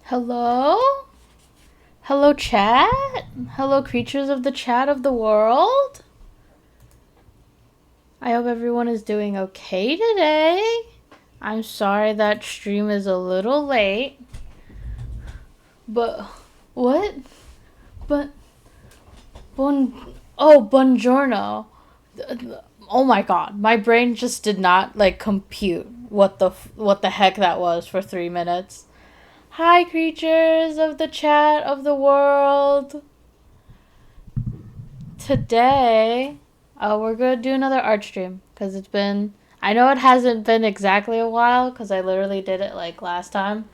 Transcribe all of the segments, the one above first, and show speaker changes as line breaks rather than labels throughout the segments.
Hello? Hello, chat? Hello, creatures of the chat of the world? I hope everyone is doing okay today. I'm sorry that stream is a little late. But, what? But, buongiorno. Oh my god, my brain just did not, compute what the heck that was for 3 minutes. Hi, creatures of the chat of the world. Today, we're gonna do another art stream because it's been. I know it hasn't been exactly a while because I literally did it like last time,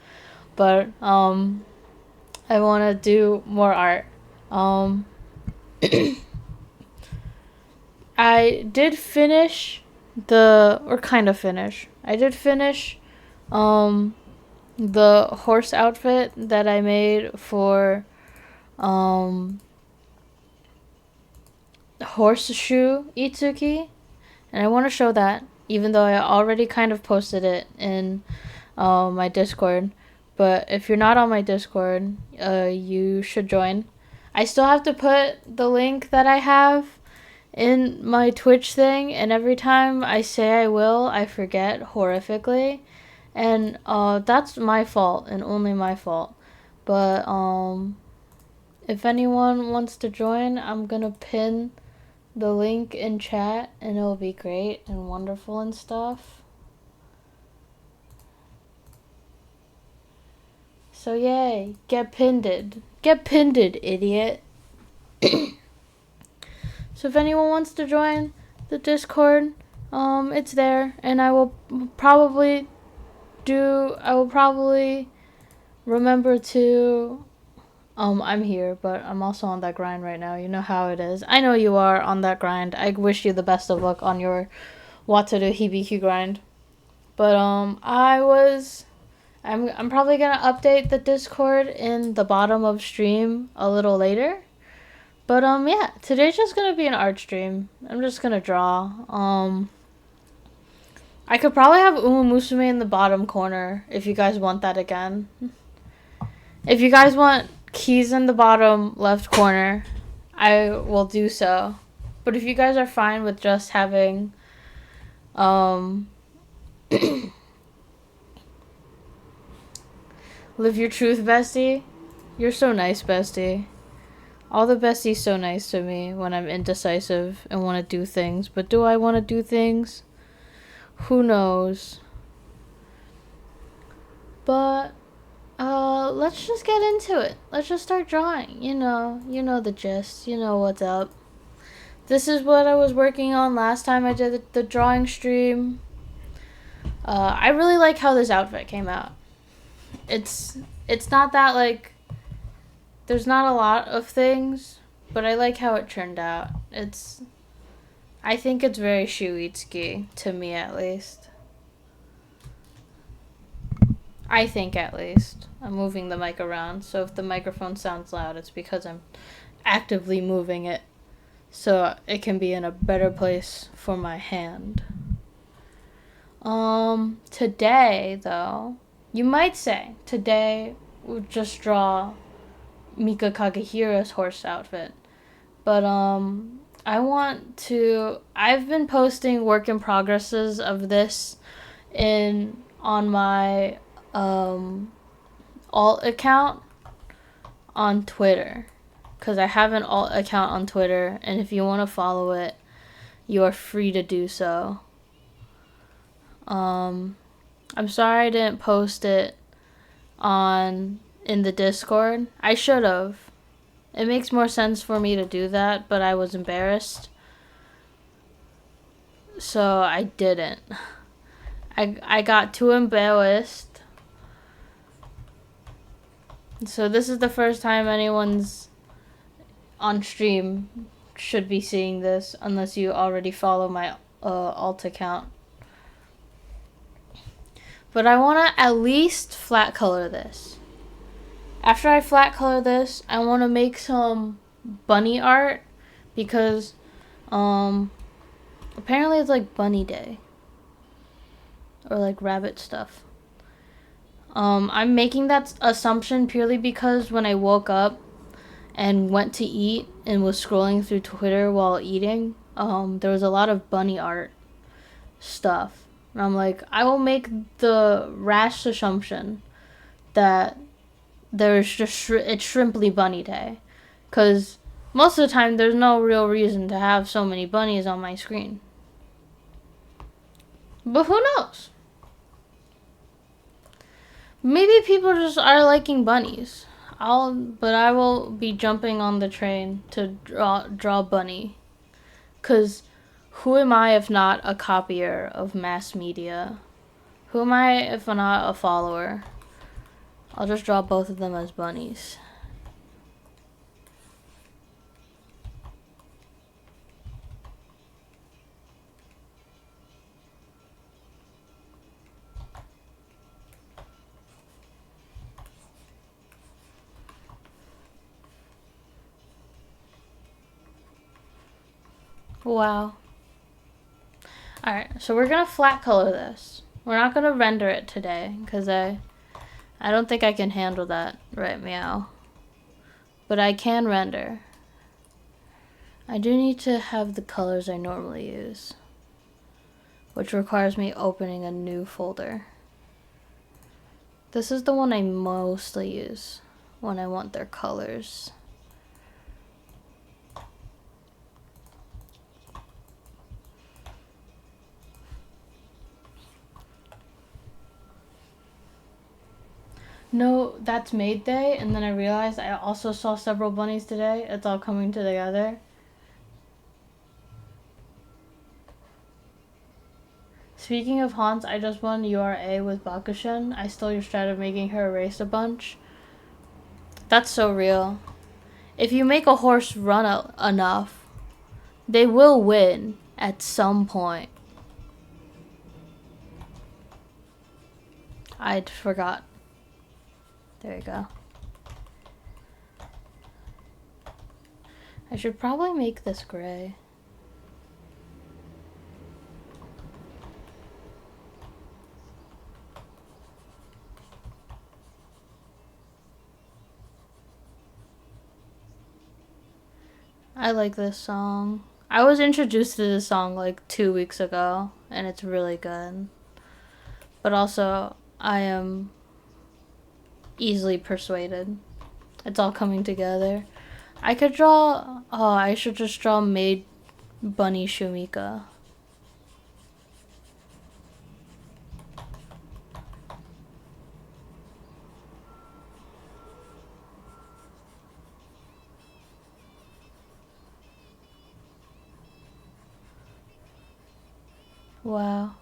but I want to do more art. I did finish or kind of finish. I did finish the horse outfit that I made for Horseshoe Itsuki, and I want to show that, even though I already kind of posted it in my Discord. But if you're not on my Discord, you should join. I still have to put the link that I have in my Twitch thing, and every time I say I will, I forget horrifically. And that's my fault, and only my fault. But if anyone wants to join, I'm gonna pin the link in chat, and it'll be great and wonderful and stuff. So yay, get pinned. Get pinned, idiot. So if anyone wants to join the Discord, it's there, and I will probably remember to I'm here, but I'm also on that grind right now. You know how it is. I know you are on that grind. I wish you the best of luck on your Wataru Hibiki grind. But I'm probably gonna update the Discord in the bottom of stream a little later. But yeah, today's just gonna be an art stream. I'm just gonna draw. I could probably have Uma Musume in the bottom corner if you guys want that again. If you guys want keys in the bottom left corner, I will do so. But if you guys are fine with just having live your truth, bestie. You're so nice, bestie. All the besties so nice to me when I'm indecisive and want to do things. But do I want to do things? Who knows? But let's just get into it. Let's just start drawing. You know the gist. You know what's up. This is what I was working on last time I did the drawing stream. I really like how this outfit came out. It's not that, like, there's not a lot of things, but I like how it turned out. I think it's very Shuitsuki, to me at least. I think at least. I'm moving the mic around, so if the microphone sounds loud, it's because I'm actively moving it so it can be in a better place for my hand. Today, though, you might say, today we'll just draw Mika Kagehira's horse outfit. But, I've been posting work in progresses of this on my, alt account on Twitter. Because I have an alt account on Twitter, and if you want to follow it, you are free to do so. I'm sorry I didn't post it in the Discord. I should have. It makes more sense for me to do that, but I was embarrassed. So I didn't. I got too embarrassed. So this is the first time anyone's on stream should be seeing this, unless you already follow my alt account. But I want to at least flat color this. After I flat color this, I want to make some bunny art because apparently it's like bunny day or like rabbit stuff. I'm making that assumption purely because when I woke up and went to eat and was scrolling through Twitter while eating, there was a lot of bunny art stuff. And I'm like, I will make the rash assumption that there's just it's Shrimply Bunny Day, because most of the time there's no real reason to have so many bunnies on my screen. But who knows? Maybe people just are liking bunnies. But I will be jumping on the train to draw bunny, cause who am I if not a copier of mass media? Who am I if not a follower? I'll just draw both of them as bunnies. Wow. Alright, so we're gonna flat color this. We're not gonna render it today, because I don't think I can handle that, right, meow. But I can render. I do need to have the colors I normally use, which requires me opening a new folder. This is the one I mostly use when I want their colors. No, that's Maid Day, and then I realized I also saw several bunnies today. It's all coming together. Speaking of haunts, I just won URA with Bakushin. I stole your strat of making her erase a bunch. That's so real. If you make a horse run enough, they will win at some point. I'd forgot. There you go. I should probably make this gray. I like this song. I was introduced to this song like 2 weeks ago, and it's really good. But also, I am easily persuaded. It's all coming together. I could draw... Oh, I should just draw Maid Bunny Shumika. Wow.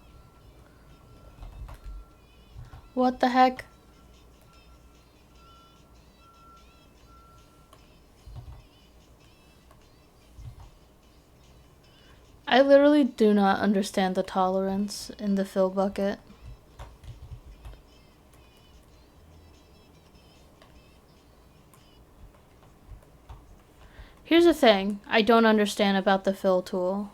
What the heck? I literally do not understand the tolerance in the fill bucket. Here's the thing I don't understand about the fill tool.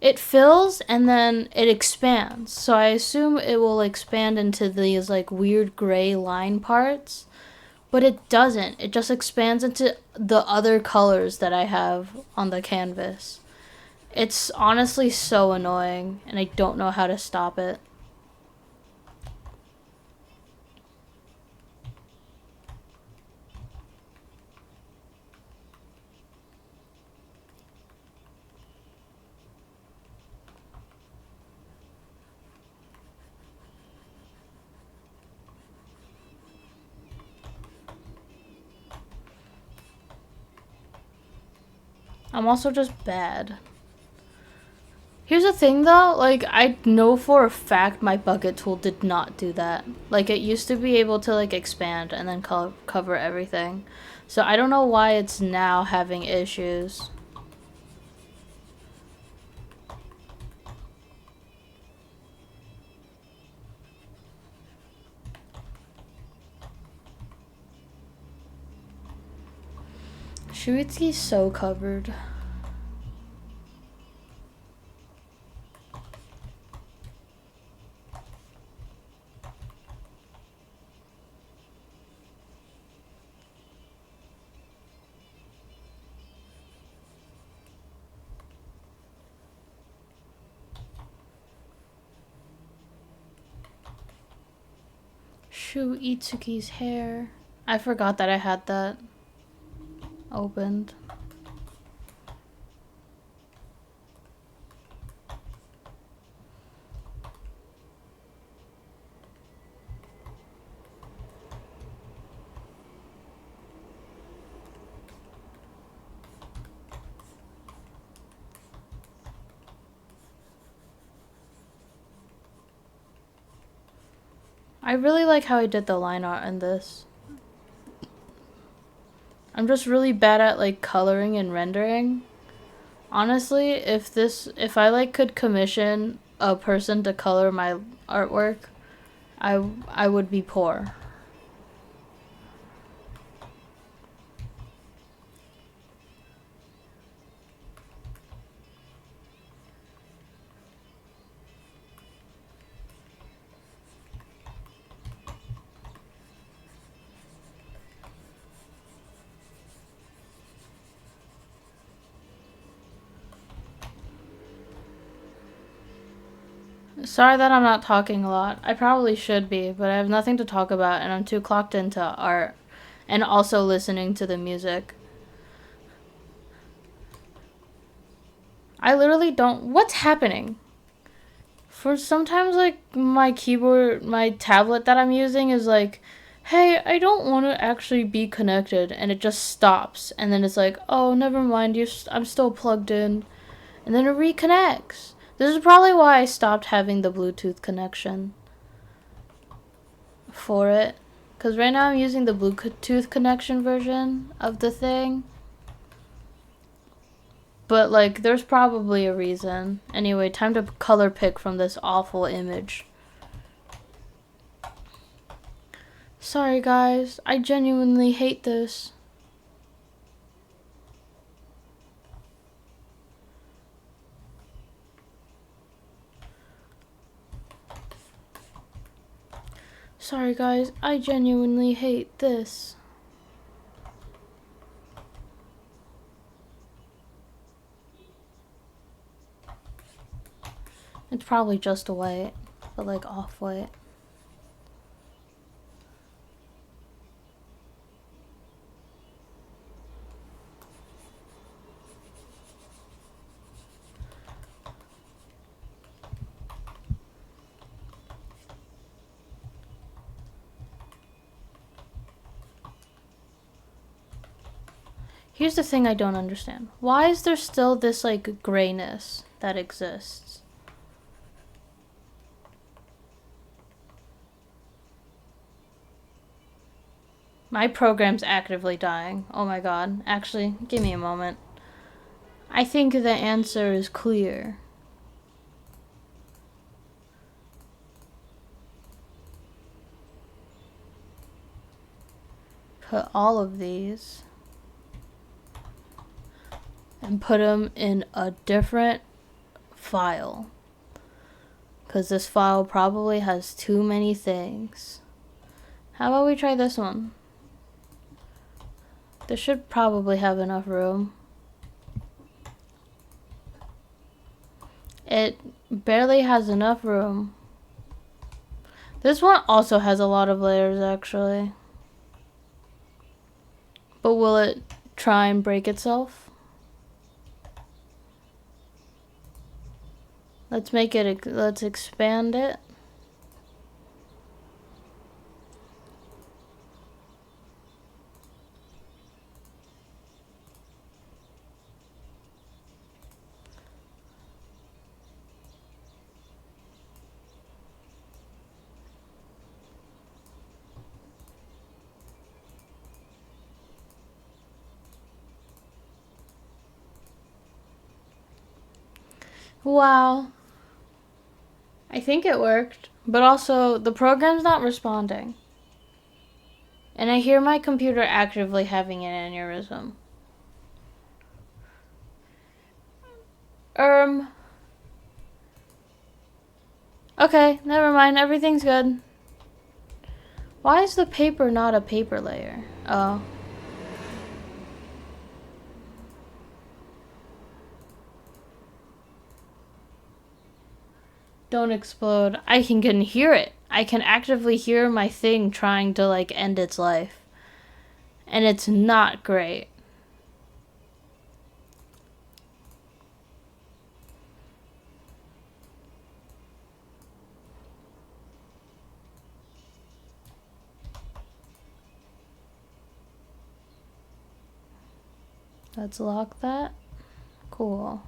It fills and then it expands. So I assume it will expand into these like weird gray line parts. But it doesn't. It just expands into the other colors that I have on the canvas. It's honestly so annoying, and I don't know how to stop it. I'm also just bad. Here's the thing though, like I know for a fact my bucket tool did not do that. Like it used to be able to like expand and then cover everything. So I don't know why it's now having issues. Shuitsuki's so covered. to Itsuki's hair. I forgot that I had that opened. I really like how I did the line art in this. I'm just really bad at like coloring and rendering. Honestly, if I like could commission a person to color my artwork, I would be poor. Sorry that I'm not talking a lot. I probably should be, but I have nothing to talk about and I'm too clocked into art and also listening to the music. I literally don't. What's happening? For sometimes, like, my keyboard, my tablet that I'm using is like, hey, I don't want to actually be connected, and it just stops. And then it's like, oh, never mind, I'm still plugged in. And then it reconnects. This is probably why I stopped having the Bluetooth connection for it. Because right now I'm using the Bluetooth connection version of the thing. But, like, there's probably a reason. Anyway, time to color pick from this awful image. Sorry, guys. I genuinely hate this. Sorry, guys. I genuinely hate this. It's probably just a white, but like off-white. Here's the thing I don't understand. Why is there still this like grayness that exists? My program's actively dying. Oh my god. Actually, give me a moment. I think the answer is clear. Put all of these and put them in a different file. Because this file probably has too many things. How about we try this one? This should probably have enough room. It barely has enough room. This one also has a lot of layers, actually. But will it try and break itself? Let's expand it. Wow. I think it worked, but also the program's not responding. And I hear my computer actively having an aneurysm. Okay, never mind. Everything's good. Why is the paper not a paper layer? Oh. Don't explode. I can hear it. I can actively hear my thing trying to like end its life. And it's not great. Let's lock that. Cool.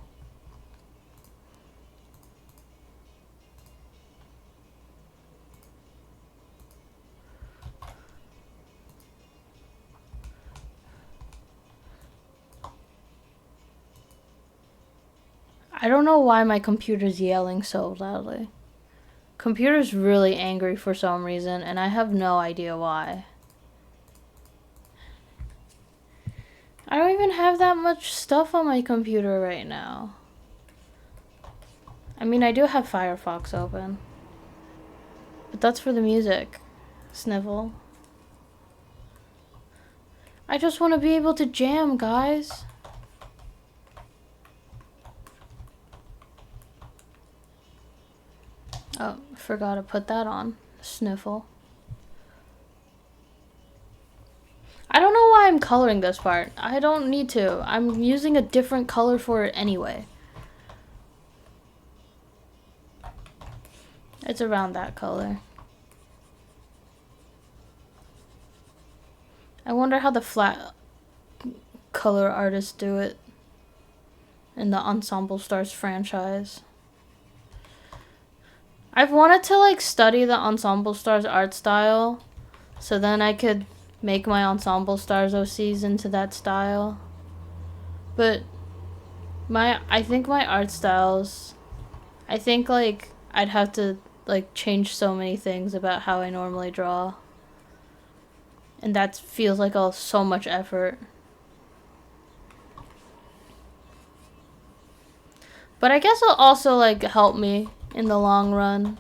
I don't know why my computer's yelling so loudly. Computer's really angry for some reason, and I have no idea why. I don't even have that much stuff on my computer right now. I mean, I do have Firefox open. But that's for the music. Snivel. I just want to be able to jam, guys. Oh, forgot to put that on. Sniffle. I don't know why I'm coloring this part. I don't need to. I'm using a different color for it anyway. It's around that color. I wonder how the flat color artists do it in the Ensemble Stars franchise. I've wanted to like study the Ensemble Stars art style so then I could make my Ensemble Stars OCs into that style. But I think my art styles, I think like I'd have to like change so many things about how I normally draw. And that feels like so much effort. But I guess it'll also like help me in the long run.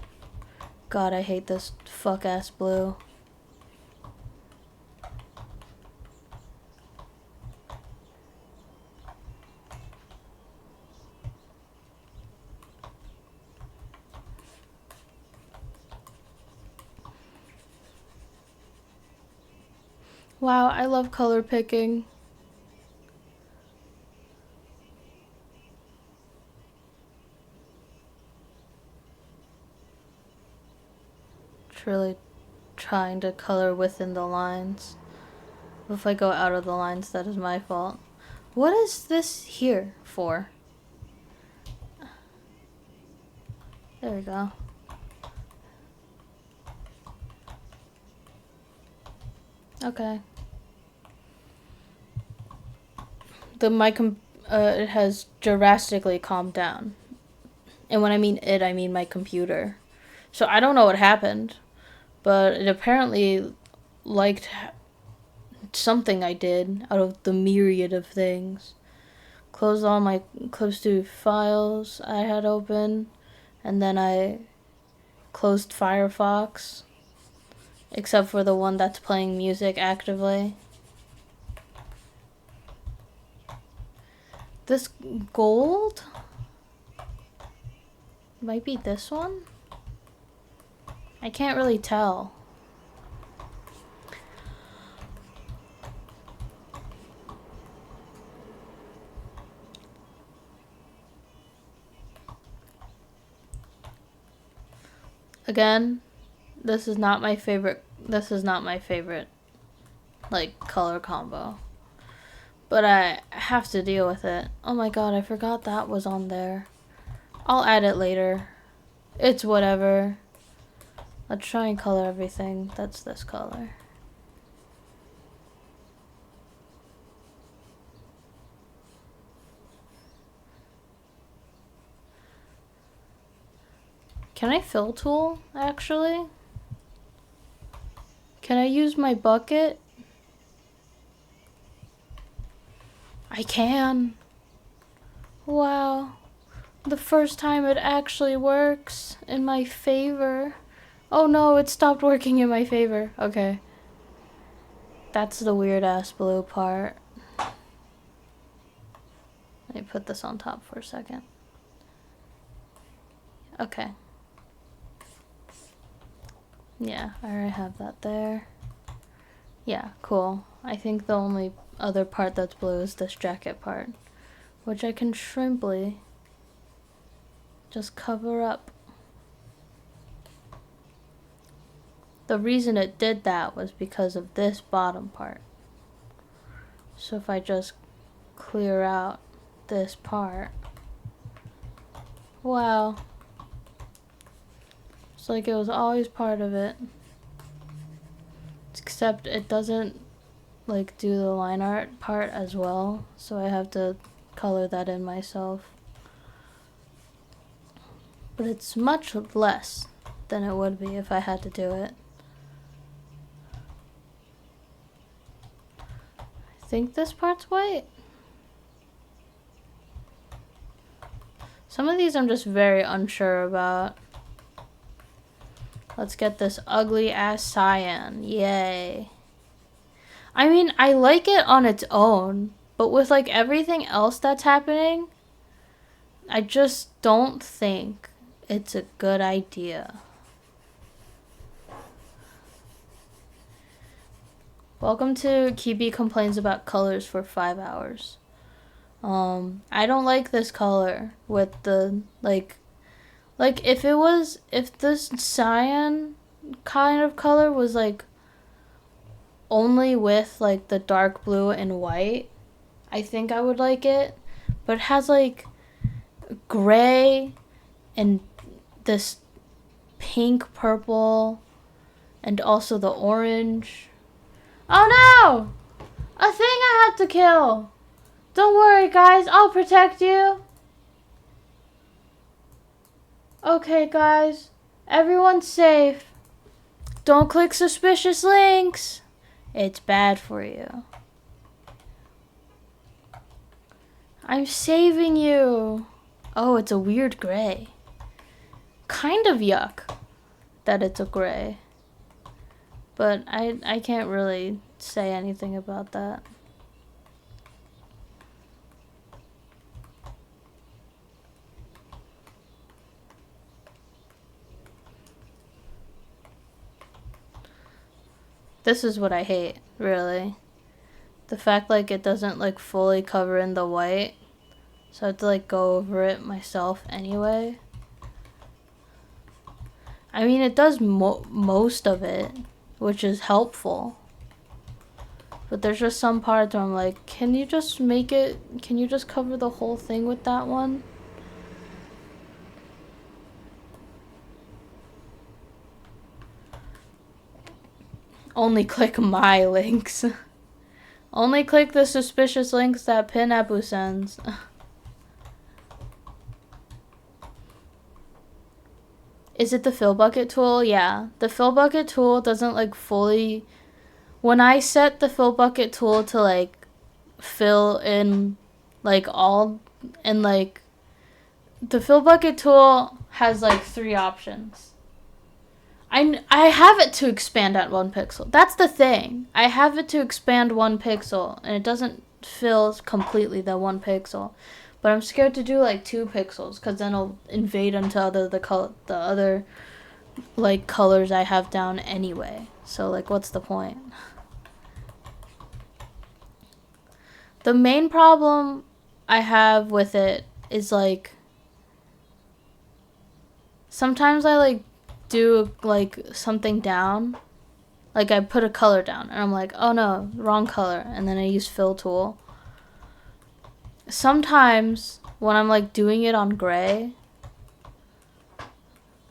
God, I hate this fuck ass blue. Wow, I love color picking. It's really trying to color within the lines. If I go out of the lines, that is my fault. What is this here for? There we go. Okay. It has drastically calmed down. And when I mean it, I mean my computer. So I don't know what happened, but it apparently liked something I did out of the myriad of things. Closed all my Clips Studio files I had open, and then I closed Firefox, except for the one that's playing music actively. This gold might be this one? I can't really tell. Again, this is not my favorite like color combo. But I have to deal with it. Oh my god, I forgot that was on there. I'll add it later. It's whatever. Let's try and color everything. That's this color. Can I fill tool, actually? Can I use my bucket? I can. Wow. The first time it actually works in my favor. Oh no, it stopped working in my favor. Okay. That's the weird ass blue part. Let me put this on top for a second. Okay. Yeah, I already have that there. Yeah, cool. I think the only other part that's blue is this jacket part, which I can shrimply just cover up. The reason it did that was because of this bottom part. So if I just clear out this part, wow. It's like it was always part of it. Except it doesn't like do the line art part as well, so I have to color that in myself. But it's much less than it would be if I had to do it. I think this part's white. Some of these I'm just very unsure about. Let's get this ugly ass cyan. Yay. I mean, I like it on its own, but with like everything else that's happening, I just don't think it's a good idea. Welcome to Kibi Complains About Colors for 5 hours. I don't like this color with the, like if this cyan kind of color was like only with like the dark blue and white, I think I would like it. But it has like gray and this pink purple and also the orange. Oh no! A thing I had to kill! Don't worry guys, I'll protect you. Okay guys, everyone's safe. Don't click suspicious links. It's bad for you. I'm saving you. Oh, it's a weird gray. Kind of yuck that it's a gray. But I can't really say anything about that. This is what I hate, really. The fact like it doesn't like fully cover in the white. So I have to like go over it myself anyway. I mean, it does most of it, which is helpful. But there's just some parts where I'm like, can you just cover the whole thing with that one? Only click my links. Only click the suspicious links that Pinapu sends. Is it the fill bucket tool? Yeah. The fill bucket tool doesn't like fully... When I set the fill bucket tool to like fill in like all... And like... The fill bucket tool has like 3 options. I have it to expand at 1 pixel. That's the thing. I have it to expand 1 pixel, and it doesn't fill completely the 1 pixel. But I'm scared to do like 2 pixels, because then it'll invade into the other like colors I have down anyway. So like, what's the point? The main problem I have with it is like sometimes I like do like something down, like I put a color down and I'm like, oh no, wrong color, and then I use fill tool. Sometimes when I'm like doing it on gray,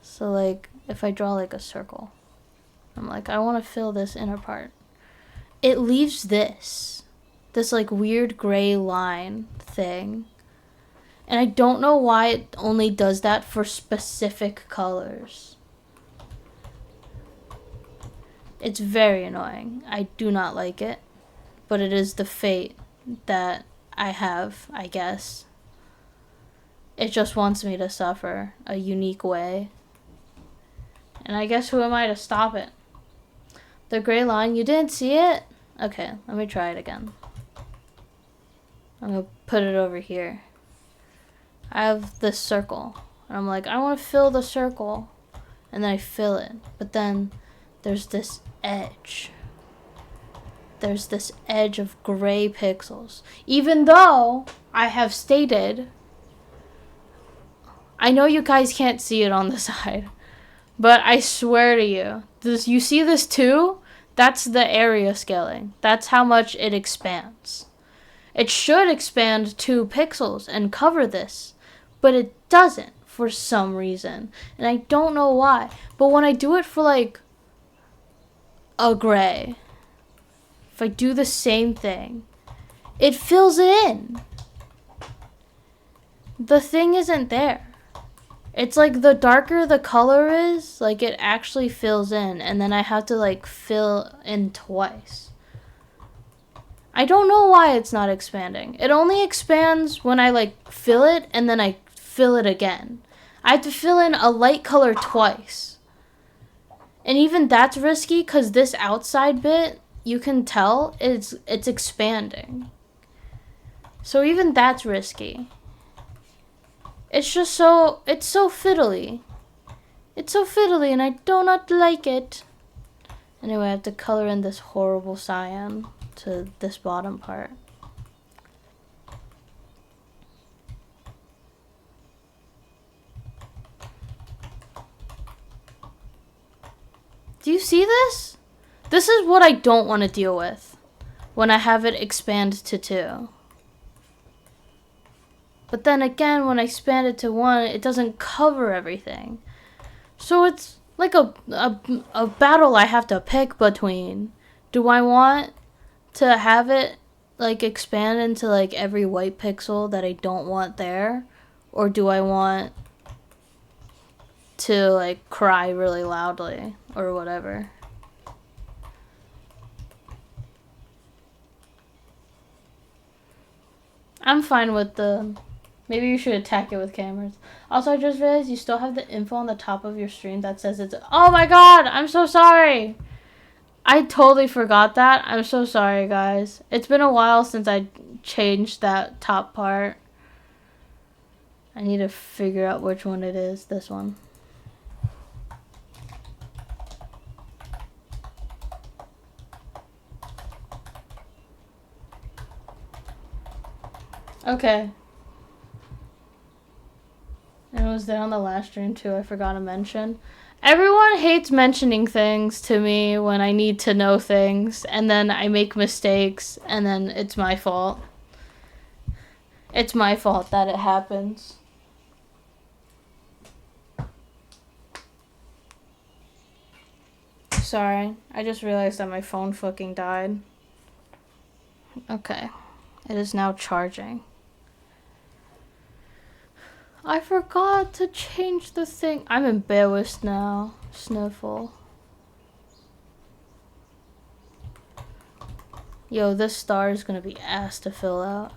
so like if I draw like a circle, I'm like, I want to fill this inner part, it leaves this like weird gray line thing, and I don't know why it only does that for specific colors. It's very annoying. I do not like it. But it is the fate that I have, I guess. It just wants me to suffer a unique way. And I guess who am I to stop it? The gray line, you didn't see it? Okay, let me try it again. I'm going to put it over here. I have this circle. And I'm like, I want to fill the circle. And then I fill it. But then there's this edge. There's this edge of gray pixels. Even though I have stated, I know you guys can't see it on the side, but I swear to you, you see this too? That's the area scaling. That's how much it expands. It should expand 2 pixels and cover this, but it doesn't for some reason. And I don't know why. But when I do it for like a gray, if I do the same thing, it fills it in. The thing isn't there. It's like the darker the color is, like it actually fills in, and then I have to like fill in twice. I don't know why it's not expanding. It only expands when I like fill it and then I fill it again. I have to fill in a light color twice. And even that's risky because this outside bit, you can tell it's expanding. So even that's risky. It's just so fiddly. It's so fiddly and I do not like it. Anyway, I have to color in this horrible cyan to this bottom part. Do you see this? This is what I don't want to deal with when I have it expand to 2. But then again, when I expand it to 1, it doesn't cover everything. So it's like a battle I have to pick between. Do I want to have it like expand into like every white pixel that I don't want there? Or do I want to like cry really loudly or whatever? I'm fine with the... Maybe you should attack it with cameras. Also, I just realized you still have the info on the top of your stream that says it's... Oh my god! I'm so sorry! I totally forgot that. I'm so sorry, guys. It's been a while since I changed that top part. I need to figure out which one it is. This one. Okay. And it was there on the last stream too, I forgot to mention. Everyone hates mentioning things to me when I need to know things, and then I make mistakes, and then it's my fault. It's my fault that it happens. Sorry, I just realized that my phone fucking died. Okay, it is now charging. I forgot to change the thing. I'm embarrassed now. Sniffle. Yo, this star is gonna be ass to fill out.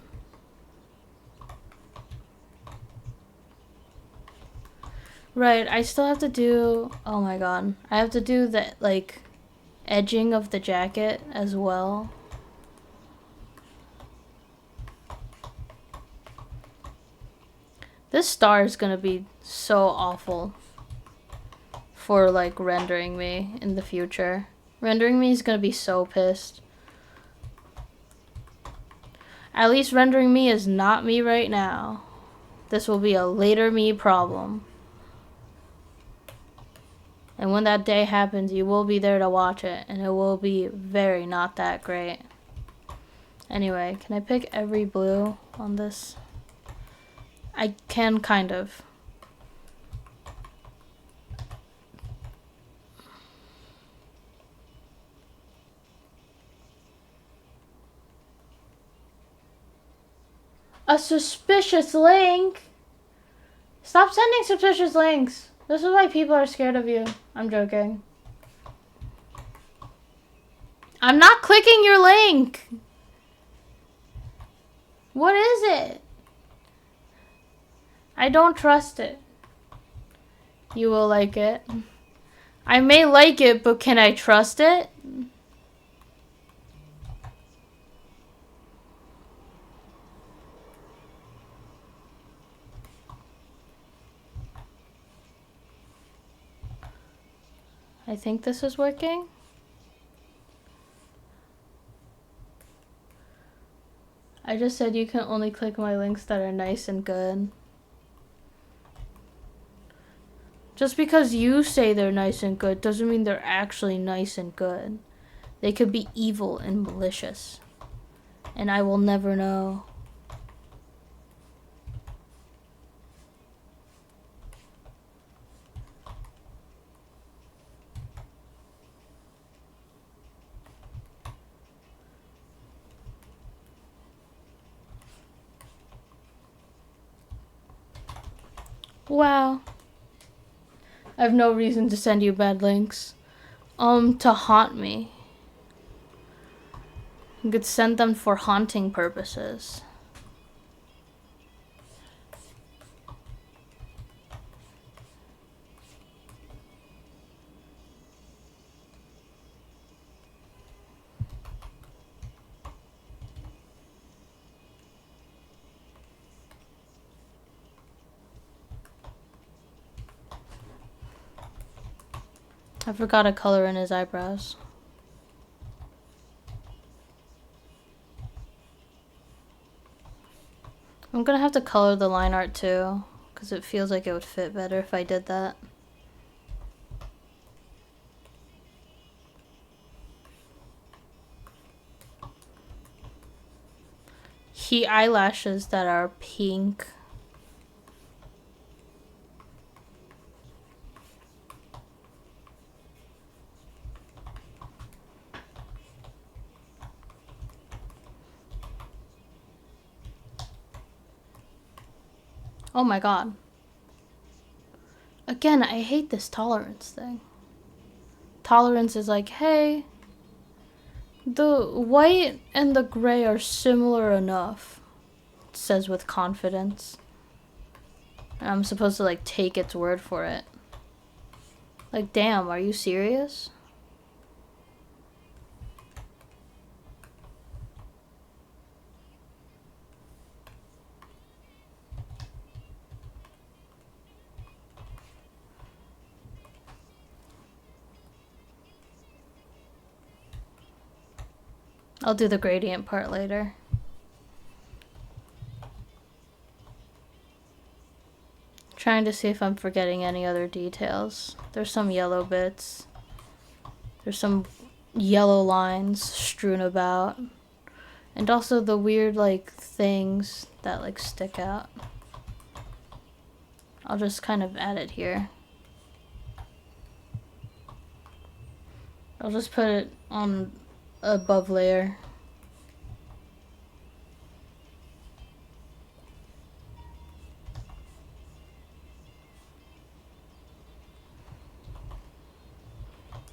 Right, I still have to do... Oh my god. I have to do the, like, edging of the jacket as well. This star is gonna be so awful for, like, rendering me in the future. Rendering me is gonna be so pissed. At least rendering me is not me right now. This will be a later me problem. And when that day happens, you will be there to watch it, and it will be very not that great. Anyway, can I pick every blue on this? I can, kind of. A suspicious link? Stop sending suspicious links. This is why people are scared of you. I'm joking. I'm not clicking your link. What is it? I don't trust it. You will like it. I may like it, but can I trust it? I I think this is working. I just said you can only click my links that are nice and good. Just because you say they're nice and good doesn't mean they're actually nice and good. They could be evil and malicious. And I will never know. Wow. I have no reason to send you bad links. To haunt me. You could send them for haunting purposes. I forgot a color in his eyebrows. I'm gonna have to color the line art too, because it feels like it would fit better if I did that. He eyelashes that are pink. Oh my god. Again, I hate this tolerance thing. Tolerance is like, hey, the white and the gray are similar enough. It says with confidence. And I'm supposed to like take its word for it. Like, damn, are you serious? I'll do the gradient part later. Trying to see if I'm forgetting any other details. There's some yellow bits. There's some yellow lines strewn about. And also the weird like things that like stick out. I'll just kind of add it here. I'll just put it on above layer.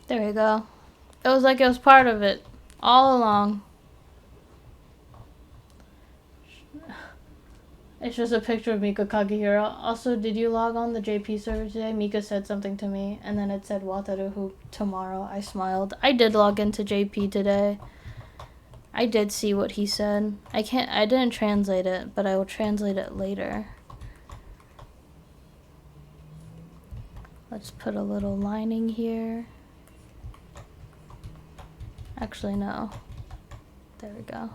There we go. It was like it was part of it all along. It's just a picture of Mika Kagehiro. Also, did you log on the JP server today? Mika said something to me, and then it said Wataru tomorrow. I smiled. I did log into JP today. I did see what he said. I didn't translate it, but I will translate it later. Let's put a little lining here. Actually, no. There we go.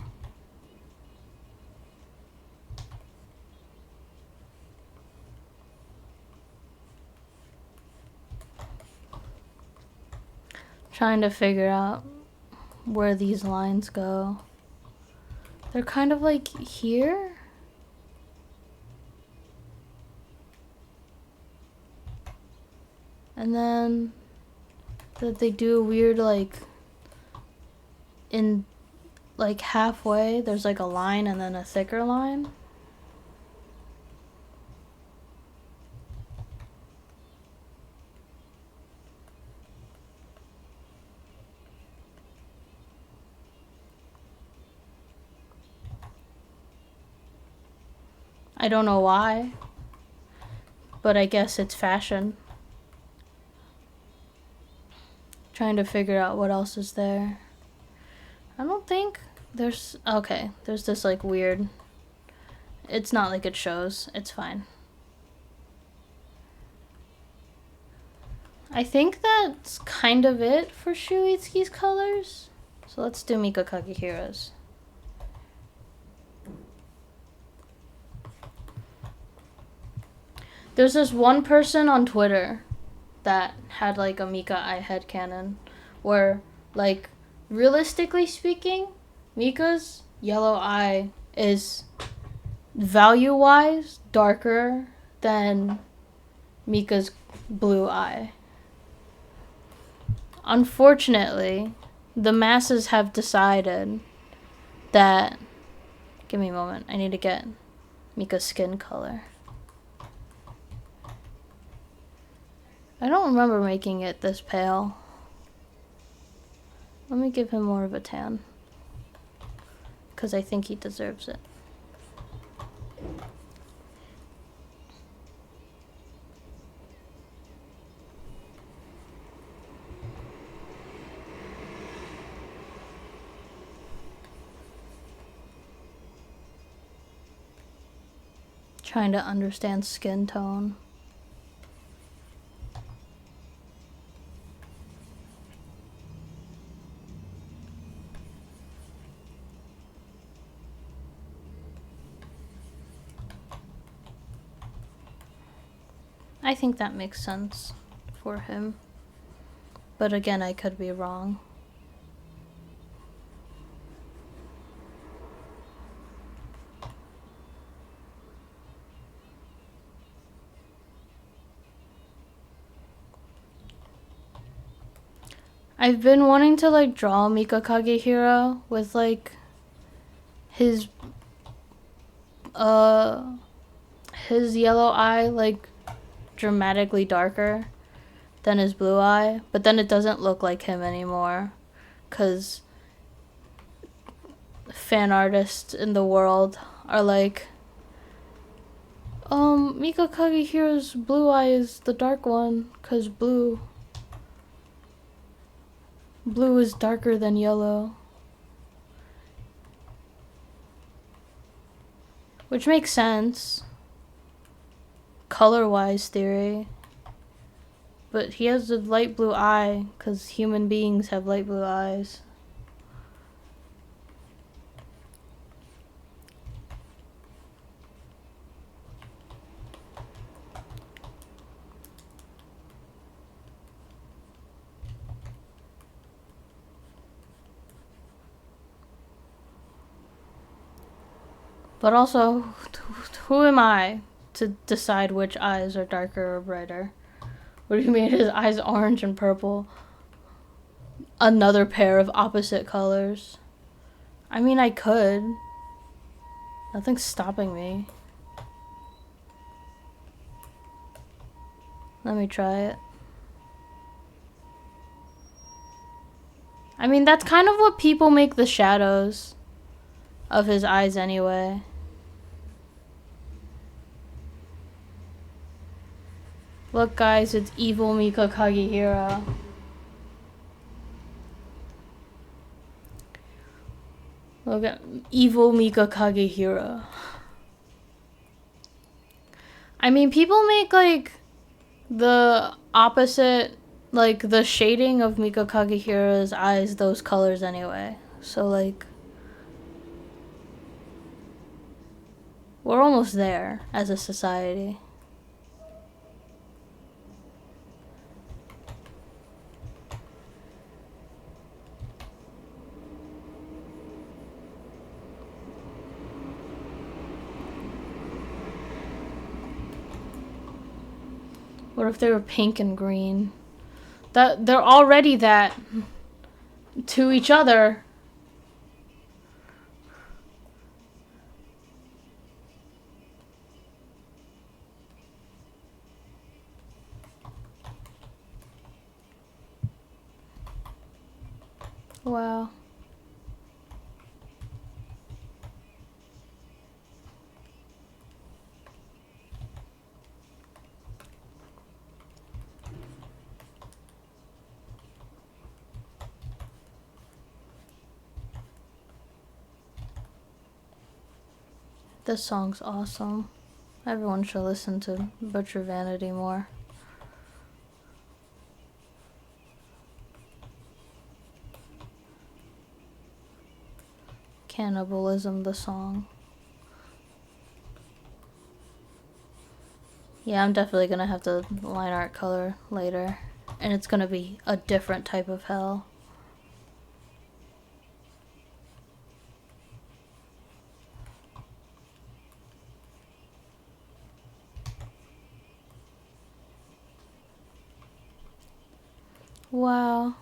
Trying to figure out where these lines go. They're kind of like here. And then that they do a weird like in like halfway there's like a line and then a thicker line. I don't know why, but I guess it's fashion. Trying to figure out what else is there. I don't think there's... Okay, there's this like weird... It's not like it shows. It's fine. I think that's kind of it for Shuitsuki's colors. So let's do Mika Kagehira's. There's this one person on Twitter that had like a Mika eye headcanon where, like, realistically speaking, Mika's yellow eye is value-wise darker than Mika's blue eye. Unfortunately, the masses have decided that... Give me a moment. I need to get Mika's skin color. I don't remember making it this pale. Let me give him more of a tan, because I think he deserves it. Trying to understand skin tone. I think that makes sense for him. But again, I could be wrong. I've been wanting to like draw Mika Kagehira with like his yellow eye like dramatically darker than his blue eye, but then it doesn't look like him anymore because fan artists in the world are like, Mika Kagehira's blue eye is the dark one because blue is darker than yellow. Which makes sense. Color-wise theory. But he has a light blue eye because human beings have light blue eyes. But also, who am I to decide which eyes are darker or brighter? What do you mean his eyes orange and purple? Another pair of opposite colors. I mean, I could. Nothing's stopping me. Let me try it. I mean, that's kind of what people make the shadows of his eyes anyway. Look, guys, it's evil Mika Kagehira. Look at evil Mika Kagehira. I mean, people make, like, the opposite, like, the shading of Mika Kagehira's eyes those colors anyway. So, like, we're almost there as a society. What if they were pink and green? That they're already that to each other. Wow. This song's awesome. Everyone should listen to Butcher Vanity more. Cannibalism, the song. Yeah, I'm definitely gonna have to line art color later. And it's gonna be a different type of hell. Wow.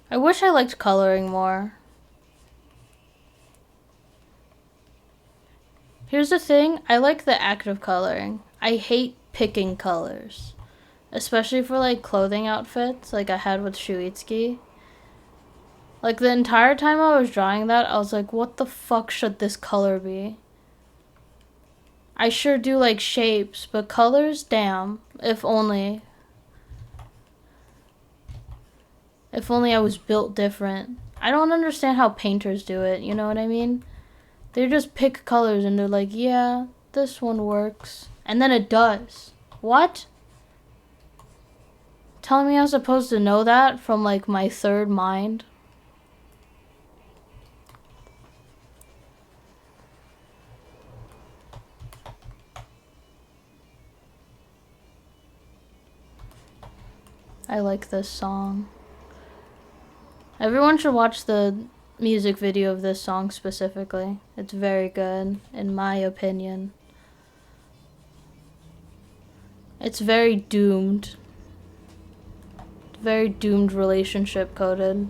I wish I liked coloring more. Here's the thing, I like the act of coloring. I hate picking colors. Especially for like clothing outfits like I had with Shuitsuki. Like the entire time I was drawing that, I was like, what the fuck should this color be? I sure do like shapes, but colors, damn. If only. If only I was built different. I don't understand how painters do it, you know what I mean? They just pick colors and they're like, yeah, this one works. And then it does. What? Telling me I'm supposed to know that from like my third mind? I like this song. Everyone should watch the music video of this song specifically. It's very good, in my opinion. It's very doomed. Very doomed relationship coded.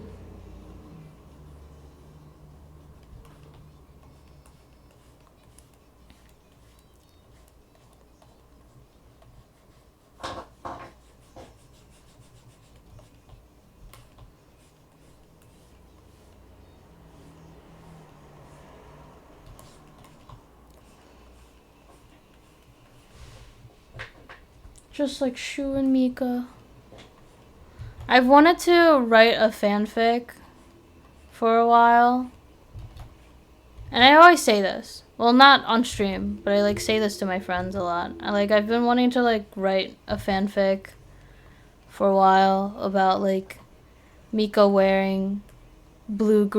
Just like Shu and Mika. I've wanted to write a fanfic for a while. And I always say this. Well, not on stream, but I like say this to my friends a lot. I've been wanting to like write a fanfic for a while about like Mika wearing blue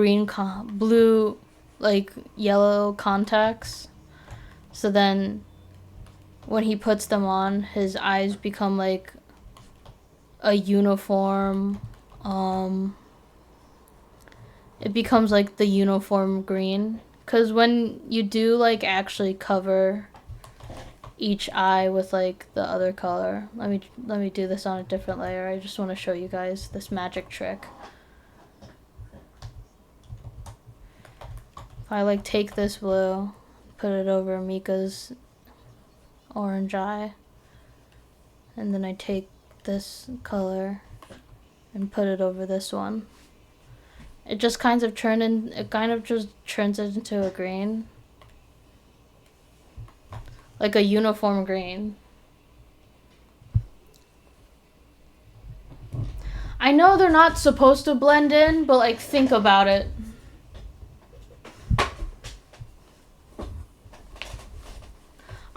like yellow contacts. So then when he puts them on, his eyes become like a uniform. It becomes like the uniform green. Because when you do like actually cover each eye with like the other color, let me do this on a different layer. I just want to show you guys this magic trick. If I like take this blue, put it over Mika's orange eye, and then I take this color and put it over this one, it just kind of just turns it into a green, like a uniform green. I know they're not supposed to blend in, but like think about it.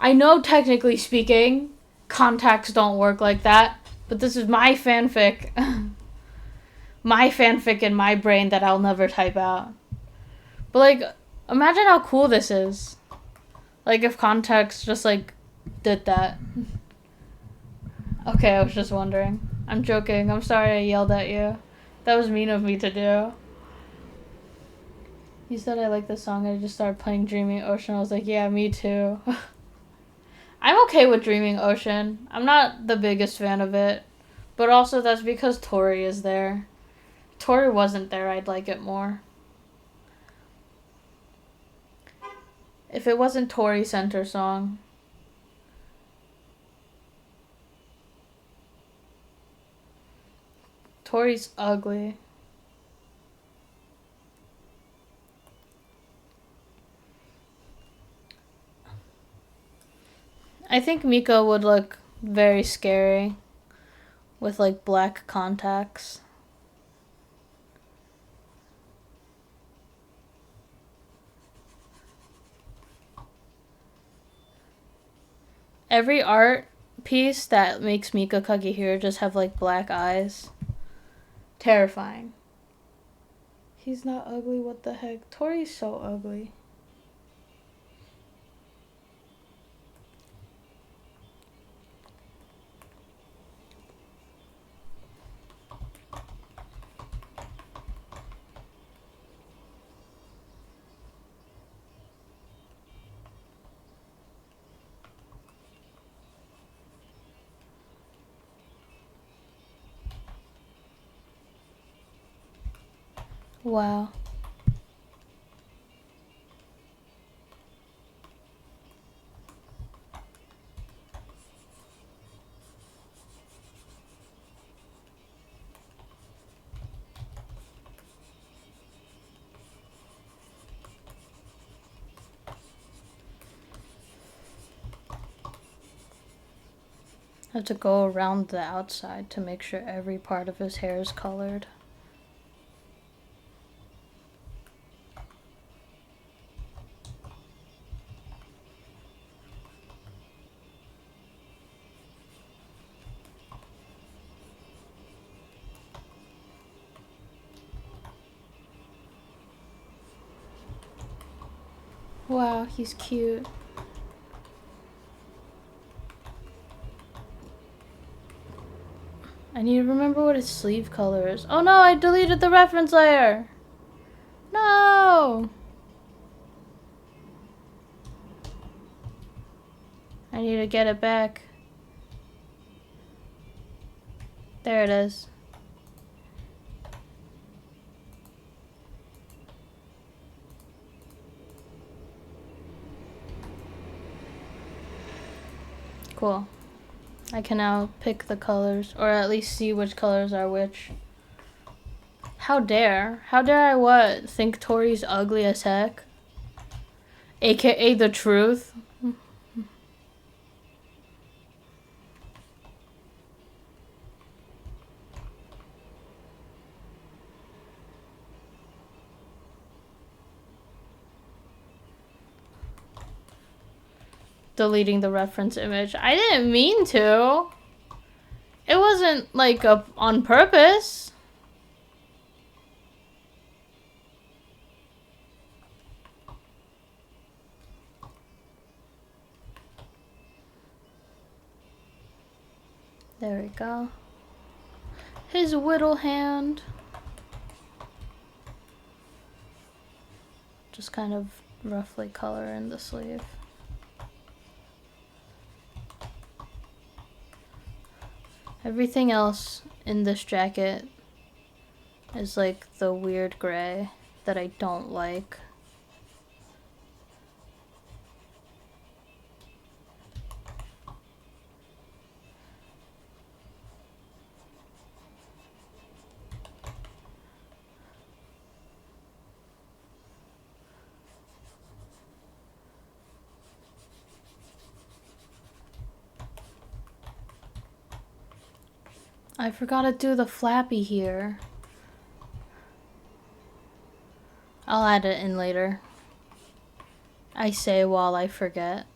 I know technically speaking, contacts don't work like that, but this is my fanfic. My fanfic in my brain that I'll never type out. But like, imagine how cool this is. Like if contacts just like did that. Okay, I was just wondering. I'm joking. I'm sorry I yelled at you. That was mean of me to do. You said I like this song. I just started playing Dreaming Ocean. I was like, yeah, me too. I'm okay with Dreaming Ocean. I'm not the biggest fan of it. But also that's because Tori is there. If Tori wasn't there, I'd like it more. If it wasn't Tori Center song. Tori's ugly. I think Mika would look very scary with like black contacts. Every art piece that makes Mika Kagehiro just have like black eyes Terrifying. He's not ugly, what the heck? Tori's so ugly. Wow. I have to go around the outside to make sure every part of his hair is colored. Wow, he's cute. I need to remember what his sleeve color is. Oh no, I deleted the reference layer! No! I need to get it back. There it is. Cool. I can now pick the colors, or at least see which colors are which. How dare I what? Think Tori's ugly as heck? AKA the truth? Deleting the reference image. I didn't mean to. It wasn't like on purpose. There we go. His whittle hand. Just kind of roughly color in the sleeve. Everything else in this jacket is like the weird gray that I don't like. I forgot to do the flappy here. I'll add it in later. I say while I forget.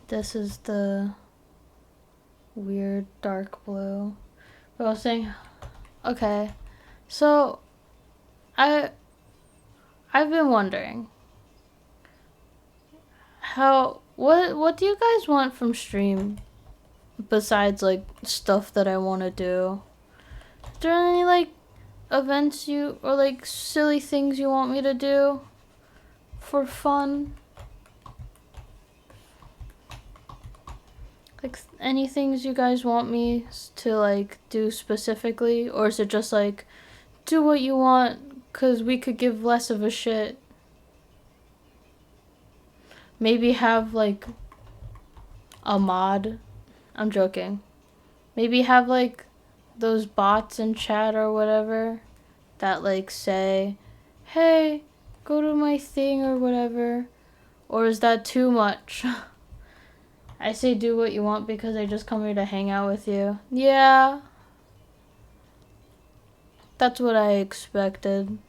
This is the weird dark blue. But I was saying, okay, so I've been wondering what do you guys want from stream besides like stuff that I want to do? Is there any like events you or like silly things you want me to do for fun? Like any things you guys want me to like do specifically, or is it just like do what you want cuz we could give less of a shit? Maybe have like a mod. I'm joking. Maybe have like those bots in chat or whatever that like say, "Hey, go to my thing" or whatever. Or is that too much? I say do what you want because I just come here to hang out with you. Yeah. That's what I expected.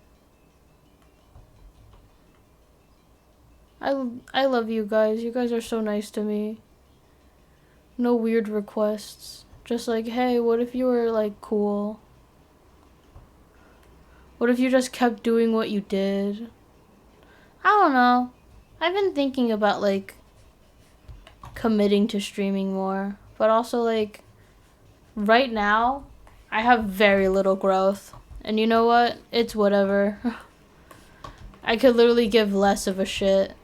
I love you guys. You guys are so nice to me. No weird requests. Just like, hey, what if you were like cool? What if you just kept doing what you did? I don't know. I've been thinking about like committing to streaming more, but also like right now I have very little growth. And you know what? It's whatever. I could literally give less of a shit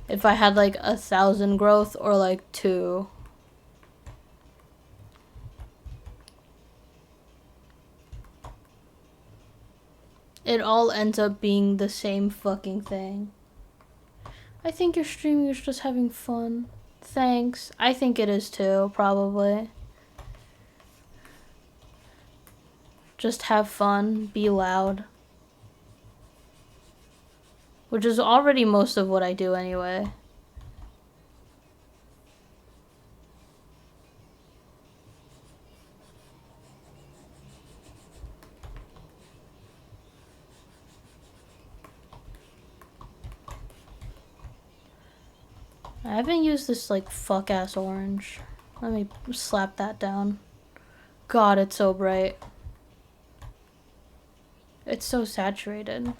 if I had like 1,000 growth or like 2. It all ends up being the same fucking thing. I think your streaming is just having fun. Thanks. I think it is too, probably. Just have fun, be loud. Which is already most of what I do anyway. I haven't used this like fuck ass orange. Let me slap that down. God, it's so bright. It's so saturated.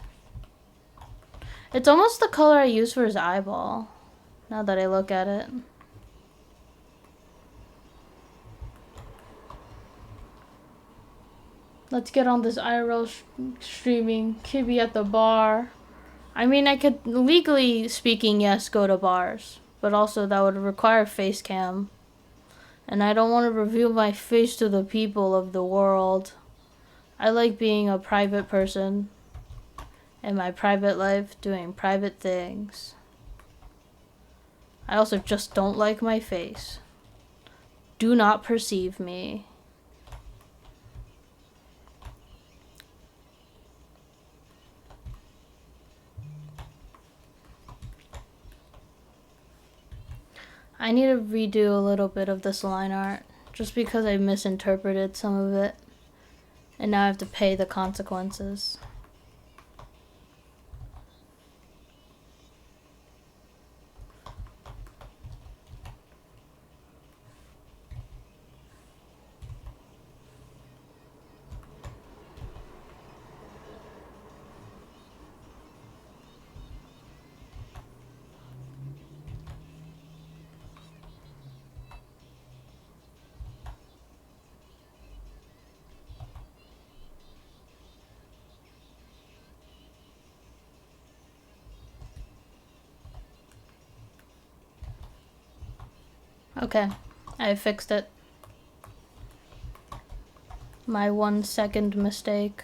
It's almost the color I use for his eyeball, now that I look at it. Let's get on this IRL streaming. Kibby at the bar. I mean, I could, legally speaking, yes, go to bars. But also that would require face cam. And I don't want to reveal my face to the people of the world. I like being a private person in my private life, doing private things. I also just don't like my face. Do not perceive me. I need to redo a little bit of this line art, just because I misinterpreted some of it, and now I have to pay the consequences. Okay, I fixed it. My 1 second mistake.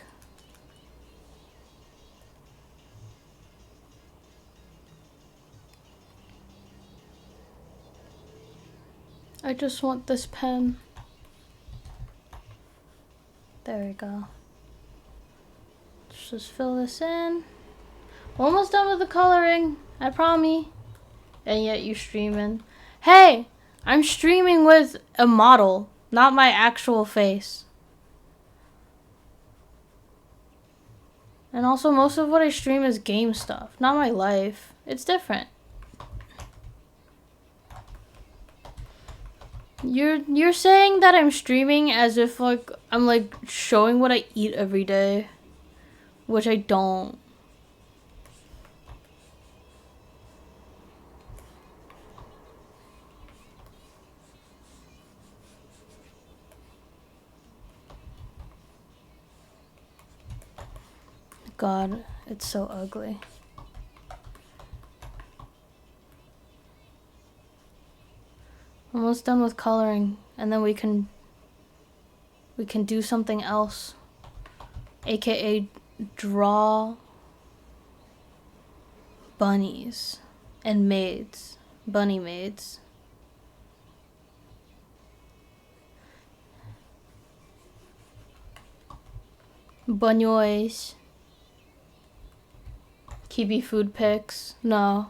I just want this pen. There we go. Let's just fill this in. Almost done with the coloring, I promise. And yet you streaming. Hey! I'm streaming with a model, not my actual face. And also, most of what I stream is game stuff, not my life. It's different. You're saying that I'm streaming as if like I'm like showing what I eat every day, which I don't. God, it's so ugly. Almost done with coloring, and then we can do something else, aka draw bunnies and maids, bunny maids. Bunyoys. Kibi food pics. No.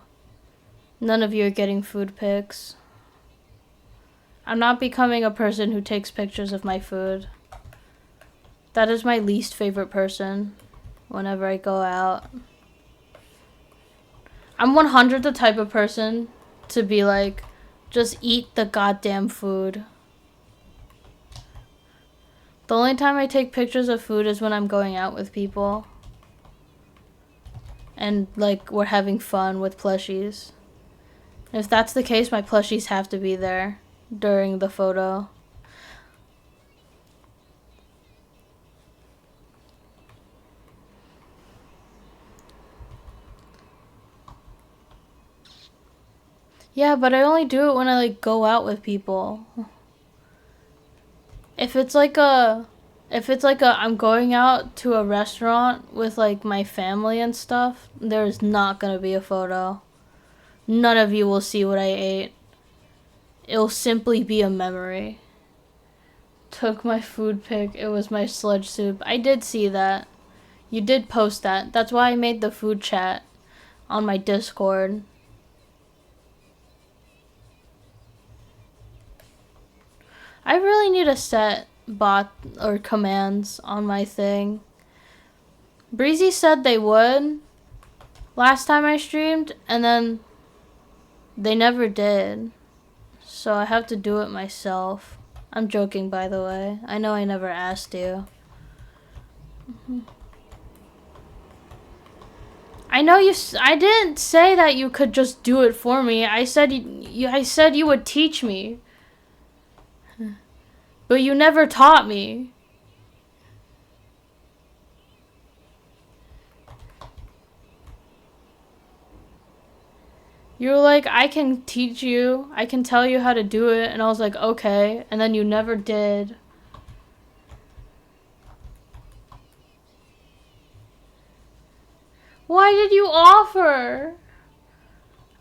None of you are getting food pics. I'm not becoming a person who takes pictures of my food. That is my least favorite person whenever I go out. I'm 100 the type of person to be like, just eat the goddamn food. The only time I take pictures of food is when I'm going out with people. And, like, we're having fun with plushies. If that's the case, my plushies have to be there during the photo. Yeah, but I only do it when I, like, go out with people. If it's like a I'm going out to a restaurant with, like, my family and stuff, there's not gonna be a photo. None of you will see what I ate. It'll simply be a memory. Took my food pic. It was my sludge soup. I did see that. You did post that. That's why I made the food chat on my Discord. I really need to set bot or commands on my thing. Breezy said they would last time I streamed, and then they never did. So I have to do it myself. I'm joking, by the way. I know I never asked you. I know you. I didn't say that you could just do it for me. I said I said you would teach me. But you never taught me. You were like, I can teach you. I can tell you how to do it. And I was like, okay. And then you never did. Why did you offer?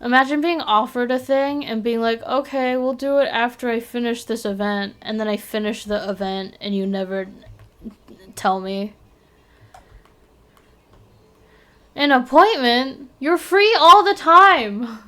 Imagine being offered a thing and being like, okay, we'll do it after I finish this event. And then I finish the event and you never tell me. An appointment? You're free all the time.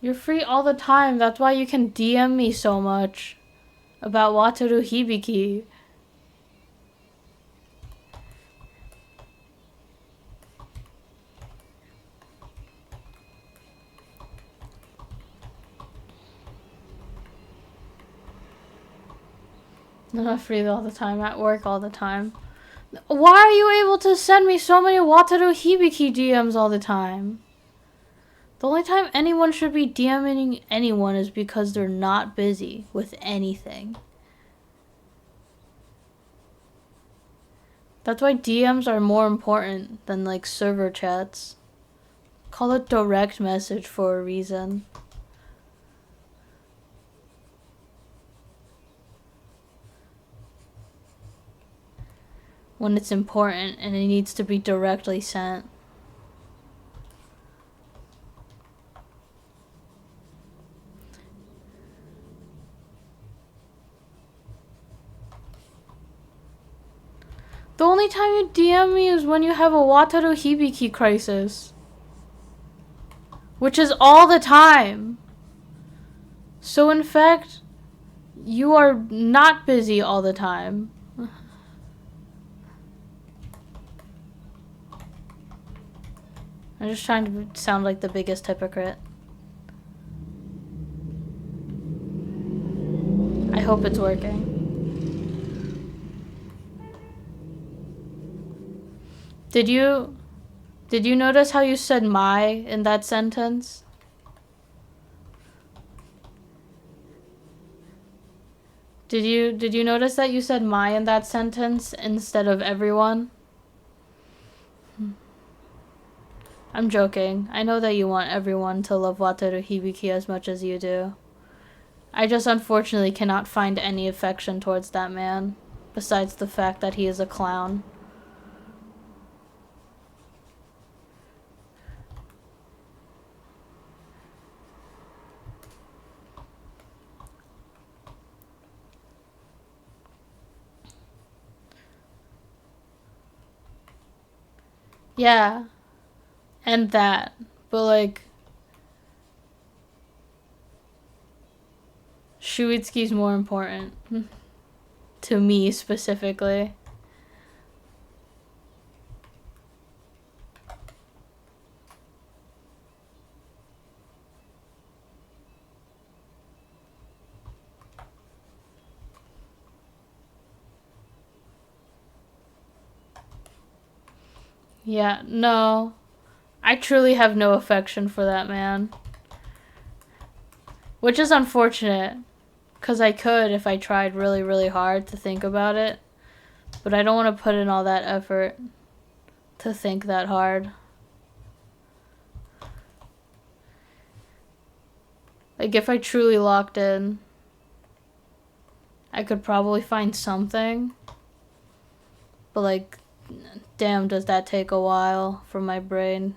You're free all the time. That's why you can DM me so much about Wataru Hibiki. I'm not free all the time. At work all the time. Why are you able to send me so many Wataru Hibiki DMs all the time? The only time anyone should be DMing anyone is because they're not busy with anything. That's why DMs are more important than, like, server chats. Call it direct message for a reason. When it's important and it needs to be directly sent. The only time you DM me is when you have a Wataru Hibiki crisis. Which is all the time. So in fact, you are not busy all the time. I'm just trying to sound like the biggest hypocrite. I hope it's working. Did you notice how you said my in that sentence? Did you notice that you said my in that sentence instead of everyone? I'm joking. I know that you want everyone to love Wataru Hibiki as much as you do. I just unfortunately cannot find any affection towards that man, besides the fact that he is a clown. Yeah. And that. But, like, Shuitsuki's more important. To me, specifically. Yeah, no. I truly have no affection for that man. Which is unfortunate. Because I could if I tried really, really hard to think about it. But I don't want to put in all that effort to think that hard. Like, if I truly locked in, I could probably find something. But, like, damn, does that take a while for my brain.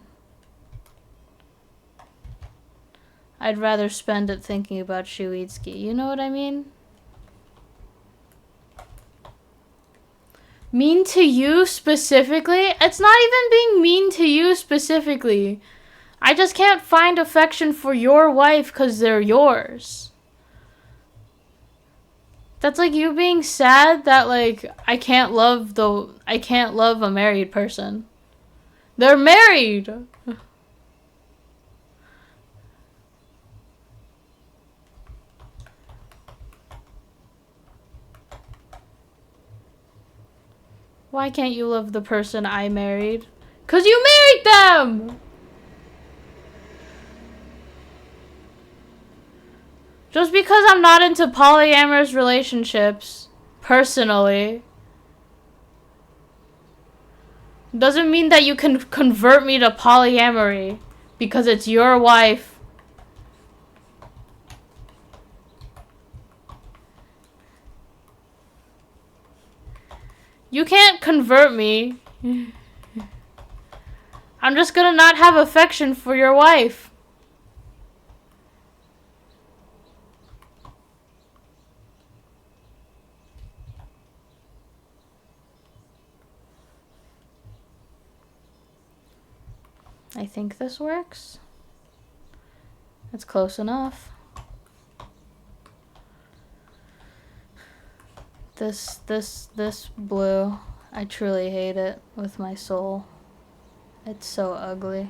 I'd rather spend it thinking about Shuitsuki. You know what I mean? Mean to you specifically? It's not even being mean to you specifically. I just can't find affection for your wife because they're yours. That's like you being sad that, like, I can't love a married person. They're married! Why can't you love the person I married? 'Cause you married them! Just because I'm not into polyamorous relationships, personally, doesn't mean that you can convert me to polyamory because it's your wife. You can't convert me. I'm just gonna not have affection for your wife. I think this works. It's close enough. This blue, I truly hate it with my soul. It's so ugly.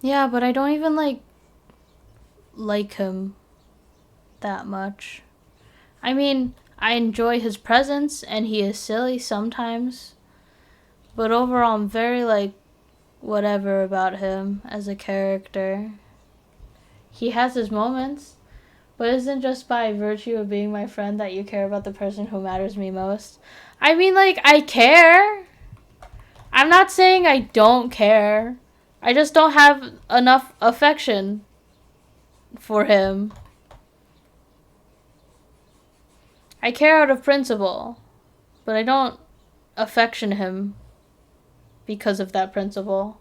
Yeah, but I don't even like him that much. I mean, I enjoy his presence and he is silly sometimes. But overall, I'm very whatever about him as a character. He has his moments, but isn't just by virtue of being my friend that you care about the person who matters me most. I mean, I care. I'm not saying I don't care. I just don't have enough affection for him. I care out of principle, but I don't affection him because of that principle.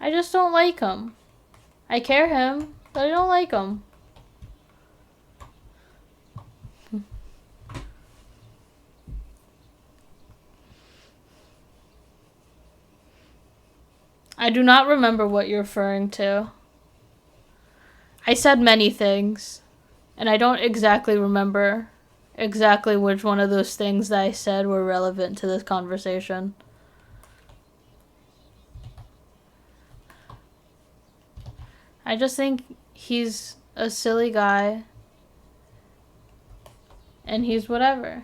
I just don't like him. I care him, but I don't like him. I do not remember what you're referring to. I said many things, and I don't exactly remember exactly which one of those things that I said were relevant to this conversation. I just think he's a silly guy, and he's whatever.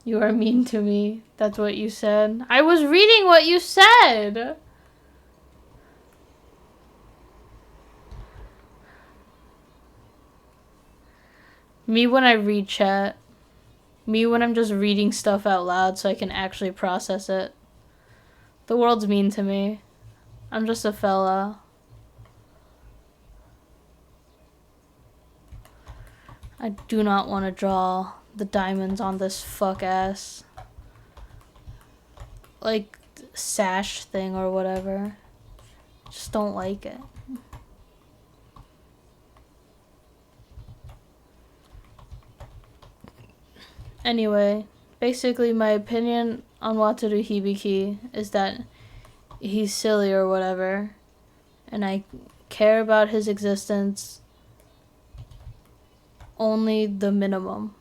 You are mean to me. That's what you said. I was reading what you said. Me when I read chat. Me when I'm just reading stuff out loud so I can actually process it. The world's mean to me. I'm just a fella. I do not want to draw the diamonds on this fuck ass. like sash thing or whatever. Just don't like it. Anyway, basically my opinion on Wataru Hibiki is that he's silly or whatever, and I care about his existence only the minimum.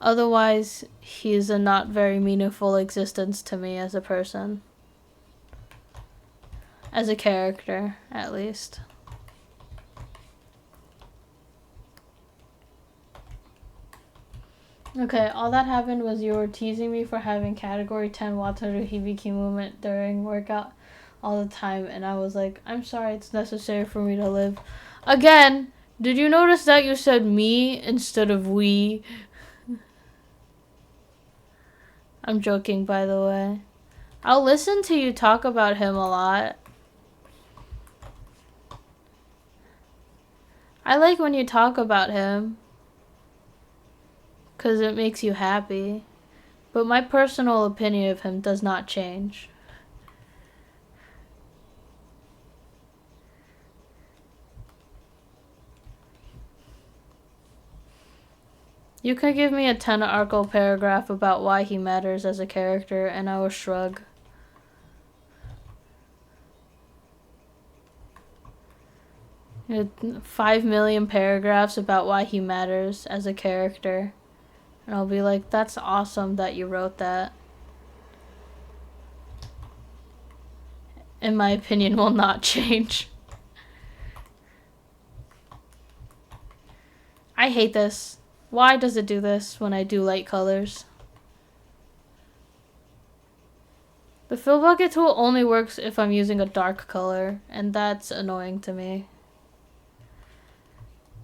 Otherwise, he is a not very meaningful existence to me as a person. As a character, at least. Okay, all that happened was you were teasing me for having category 10 Wataru Hibiki movement during workout all the time, and I was like, I'm sorry, it's necessary for me to live. Again, did you notice that you said me instead of we? I'm joking, by the way. I'll listen to you talk about him a lot. I like when you talk about him, 'cause it makes you happy. But my personal opinion of him does not change. You could give me a 10-article paragraph about why he matters as a character, and I will shrug. You know, 5 million paragraphs about why he matters as a character. And I'll be like, that's awesome that you wrote that. And my opinion will not change. I hate this. Why does it do this when I do light colors? The fill bucket tool only works if I'm using a dark color, and that's annoying to me.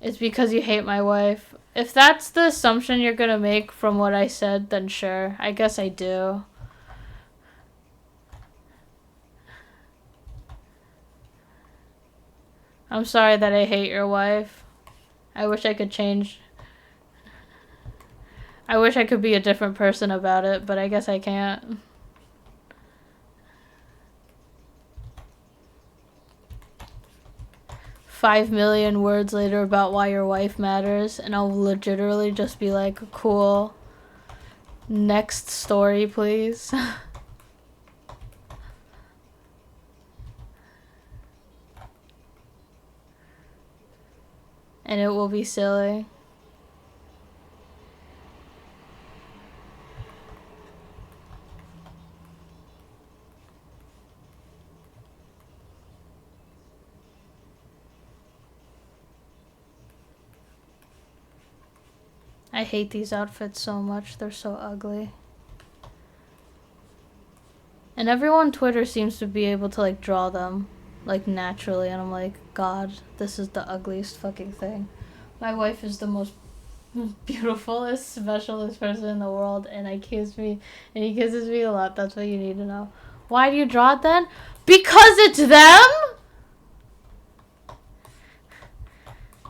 It's because you hate my wife. If that's the assumption you're gonna make from what I said, then sure. I guess I do. I'm sorry that I hate your wife. I wish I could change. I wish I could be a different person about it, but I guess I can't. "5 million words later about why your wife matters," and I'll legitimately just be like, cool. Next story, please. And it will be silly. I hate these outfits so much. They're so ugly. And everyone on Twitter seems to be able to, like, draw them, like, naturally. And I'm like, God, this is the ugliest fucking thing. My wife is the most beautifulest, specialist person in the world. And he kisses me a lot. That's what you need to know. Why do you draw it then? Because it's them?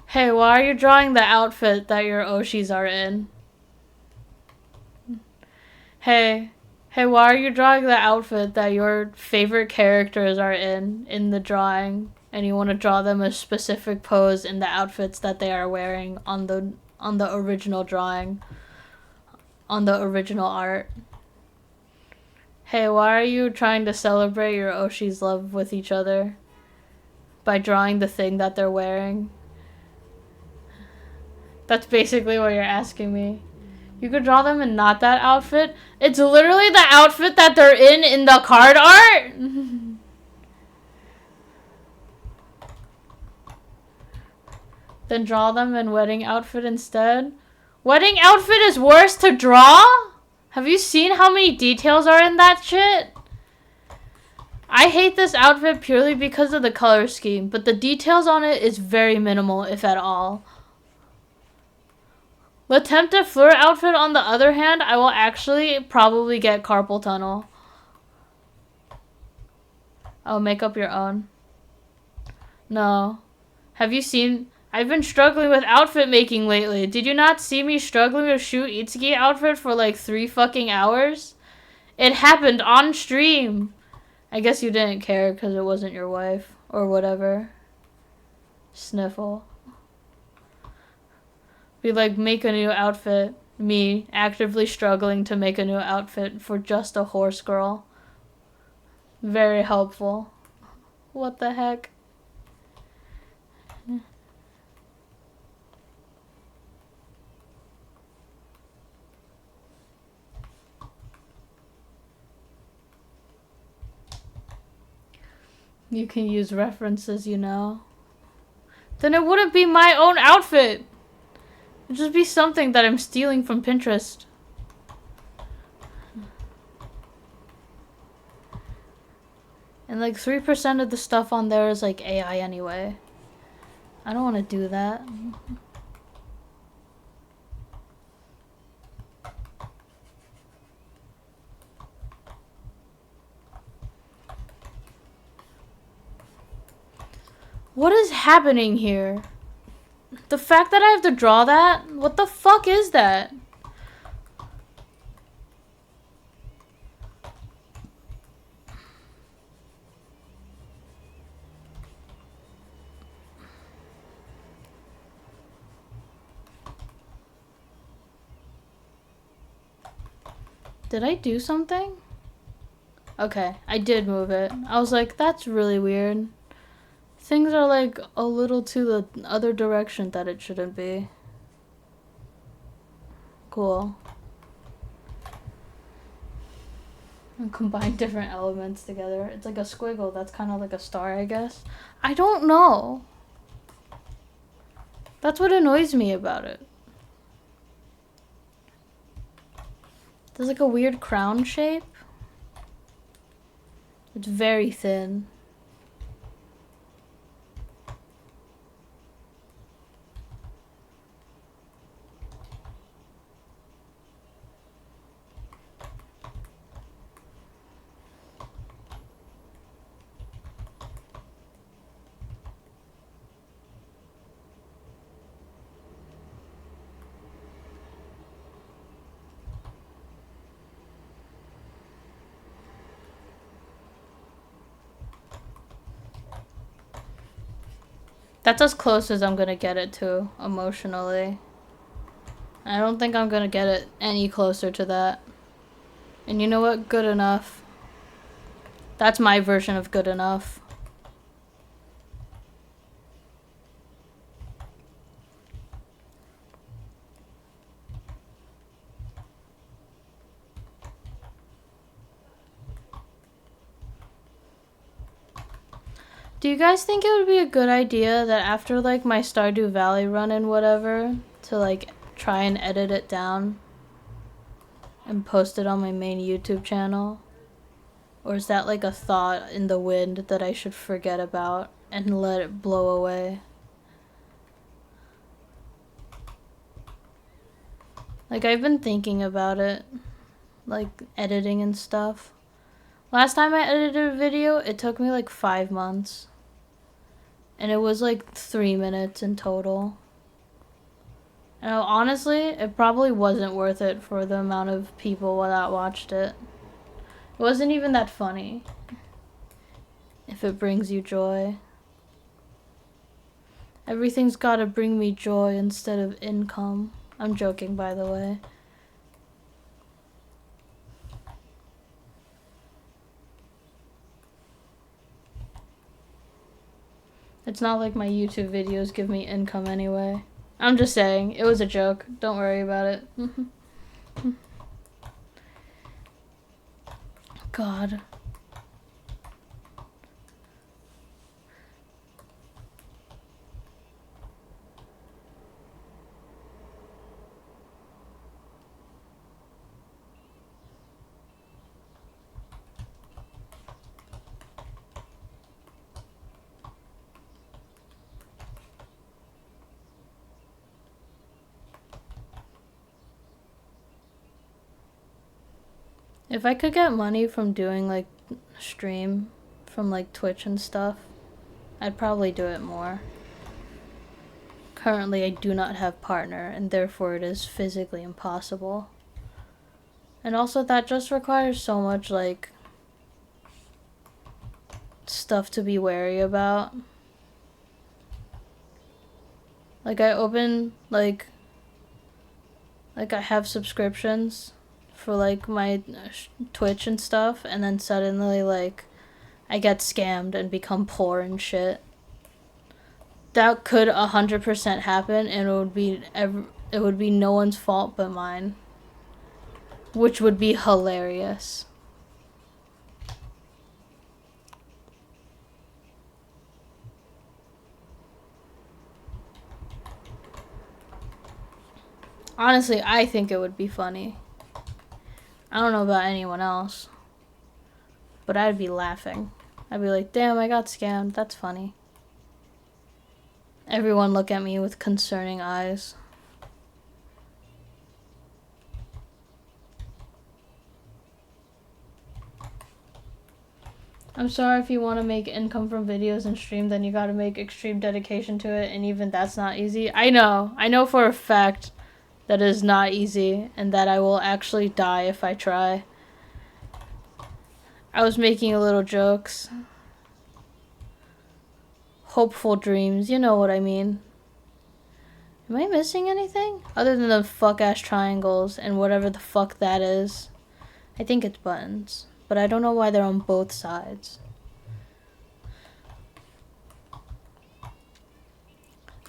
Hey, why are you drawing the outfit that your Oshis are in? Hey, why are you drawing the outfit that your favorite characters are in the drawing? And you want to draw them a specific pose in the outfits that they are wearing on the original drawing, on the original art. Hey, why are you trying to celebrate your Oshi's love with each other by drawing the thing that they're wearing? That's basically what you're asking me. You could draw them in not that outfit. It's literally the outfit that they're in the card art. Then draw them in wedding outfit instead. Wedding outfit is worse to draw? Have you seen how many details are in that shit? I hate this outfit purely because of the color scheme, but the details on it is very minimal, if at all. Le Temps de Fleur outfit, on the other hand, I will actually probably get carpal tunnel. Oh, make up your own. No. Have you seen... I've been struggling with outfit making lately. Did you not see me struggling with Shu Itsuki outfit for like 3 fucking hours? It happened on stream. I guess you didn't care because it wasn't your wife or whatever. Sniffle. Be like, make a new outfit. Me actively struggling to make a new outfit for just a horse girl. Very helpful. What the heck? You can use references, you know. Then it wouldn't be my own outfit. It'd just be something that I'm stealing from Pinterest. And like 3% of the stuff on there is like AI anyway. I don't want to do that. What is happening here? The fact that I have to draw that? What the fuck is that? Did I do something? Okay, I did move it. I was like, that's really weird. Things are like a little to the other direction that it shouldn't be. Cool. And combine different elements together. It's like a squiggle. That's kind of like a star, I guess. I don't know. That's what annoys me about it. There's like a weird crown shape. It's very thin. That's as close as I'm gonna get it to, emotionally. I don't think I'm gonna get it any closer to that. And you know what? Good enough. That's my version of good enough. Do you guys think it would be a good idea that after like my Stardew Valley run and whatever, to like try and edit it down and post it on my main YouTube channel? Or is that like a thought in the wind that I should forget about and let it blow away? Like, I've been thinking about it, like editing and stuff. Last time I edited a video, it took me like 5 months. And it was like 3 minutes in total. And honestly, it probably wasn't worth it for the amount of people that watched it. It wasn't even that funny. If it brings you joy. Everything's gotta bring me joy instead of income. I'm joking, by the way. It's not like my YouTube videos give me income anyway. I'm just saying, it was a joke. Don't worry about it. God. If I could get money from doing like stream from like Twitch and stuff, I'd probably do it more. currently I do not have partner, and therefore it is physically impossible. And also that just requires so much, like, stuff to be wary about. Like, I open, like I have subscriptions for, like, my Twitch and stuff, and then suddenly, like, I get scammed and become poor and shit. That could 100% happen, and it would be no one's fault but mine. Which would be hilarious. Honestly, I think it would be funny. I don't know about anyone else, but I'd be laughing. I'd be like, damn, I got scammed. That's funny. Everyone look at me with concerning eyes. I'm sorry, if you want to make income from videos and stream, then you gotta make extreme dedication to it, and even that's not easy. I know for a fact that is not easy, and that I will actually die if I try. I was making a little jokes. Hopeful dreams, you know what I mean. Am I missing anything? Other than the fuck-ass triangles and whatever the fuck that is. I think it's buttons, but I don't know why they're on both sides.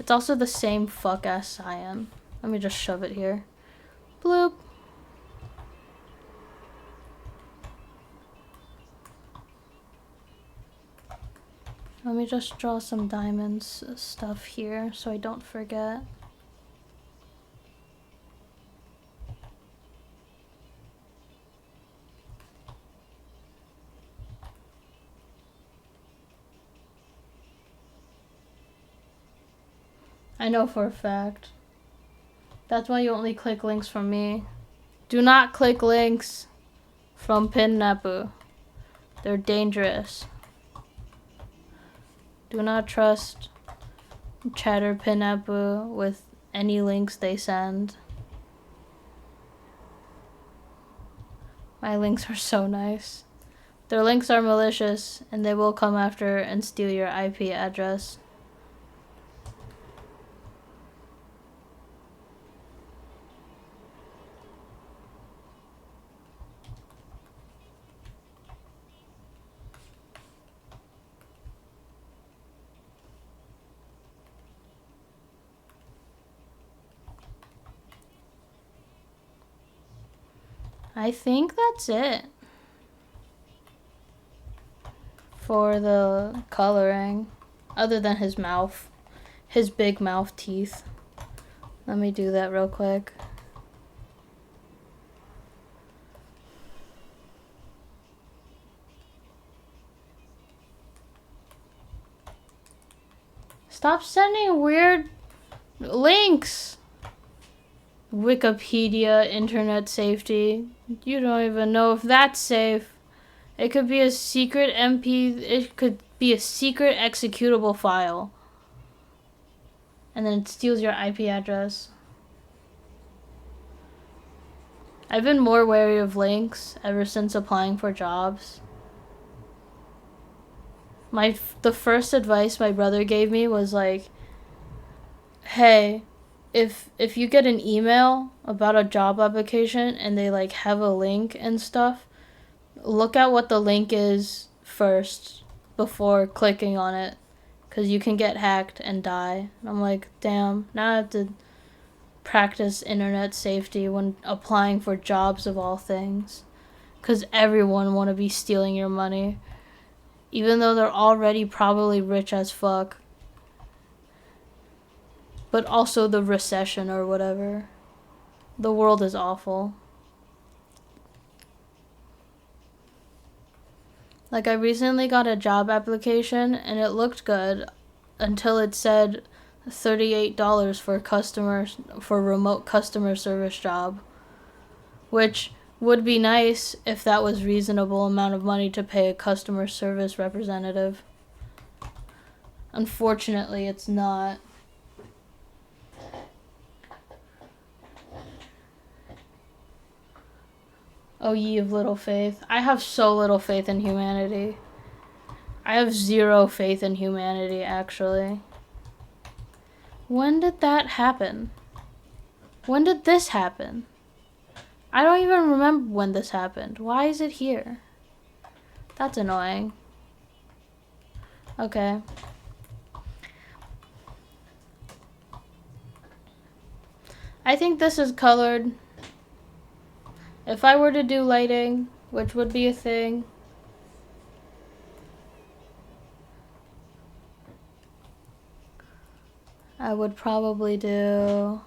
It's also the same fuck-ass cyan. Let me just shove it here. Bloop. Let me just draw some diamonds stuff here so I don't forget. I know for a fact. That's why you only click links from me. Do not click links from Pinnapu. They're dangerous. Do not trust Chatter Pinnapu with any links they send. My links are so nice. Their links are malicious, and they will come after and steal your IP address. I think that's it for the coloring, other than his mouth, his big mouth teeth. Let me do that real quick. Stop sending weird links. Wikipedia, internet safety. You don't even know if that's safe. It could be a secret it could be a secret executable file. And then it steals your IP address. I've been more wary of links ever since applying for jobs. The first advice my brother gave me was like, hey, if you get an email about a job application and they like have a link and stuff, look at what the link is first before clicking on it, because you can get hacked and die. And I'm like, damn, now I have to practice internet safety when applying for jobs of all things, because everyone want to be stealing your money, even though they're already probably rich as fuck. But also the recession or whatever. The world is awful. Like, I recently got a job application and it looked good until it said $38 for remote customer service job, which would be nice if that was reasonable amount of money to pay a customer service representative. Unfortunately, it's not. Oh, ye of little faith. I have so little faith in humanity. I have zero faith in humanity, actually. When did that happen? When did this happen? I don't even remember when this happened. Why is it here? That's annoying. Okay. I think this is colored. If I were to do lighting, which would be a thing, I would probably do...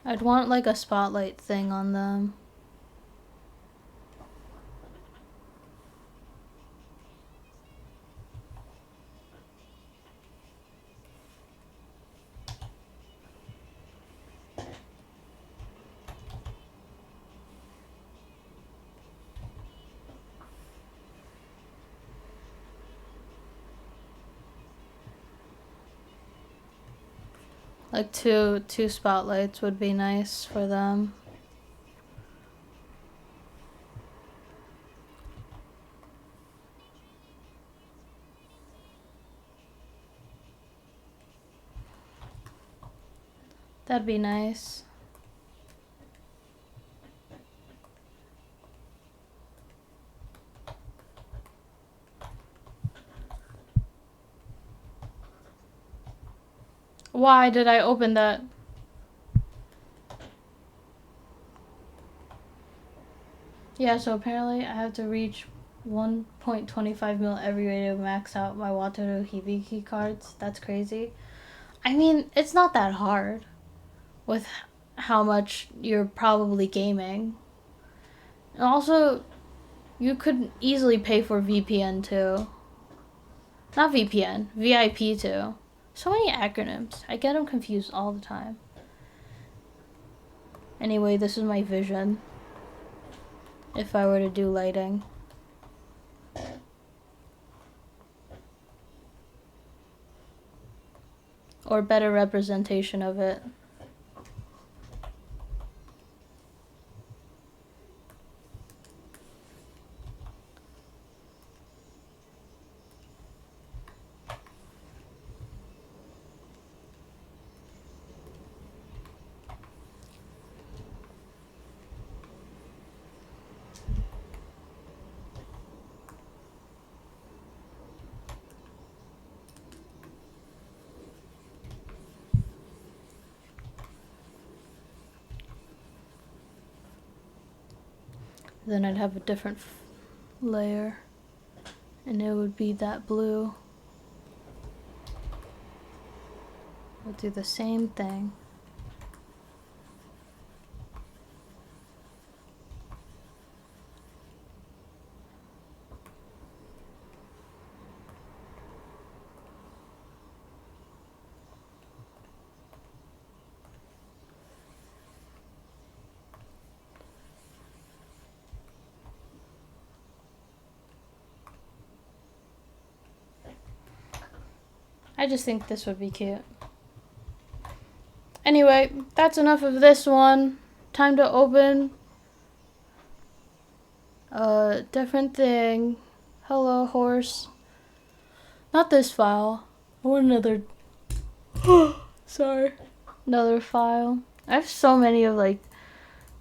I'd want like a spotlight thing on them. Like two spotlights would be nice for them. That'd be nice. Why did I open that? Yeah, so apparently I have to reach 1.25 mil every way to max out my Wataru Hibiki cards. That's crazy. I mean, it's not that hard with how much you're probably gaming. And also, you could easily pay for VPN too. Not VPN, VIP too. So many acronyms. I get them confused all the time. Anyway, this is my vision. If I were to do lighting. Or better representation of it. Then I'd have a different layer. And it would be that blue. We'll do the same thing. I just think this would be cute. Anyway, that's enough of this one. Time to open a different thing. Hello, horse. Not this file. I want another. Sorry. Another file. I have so many of like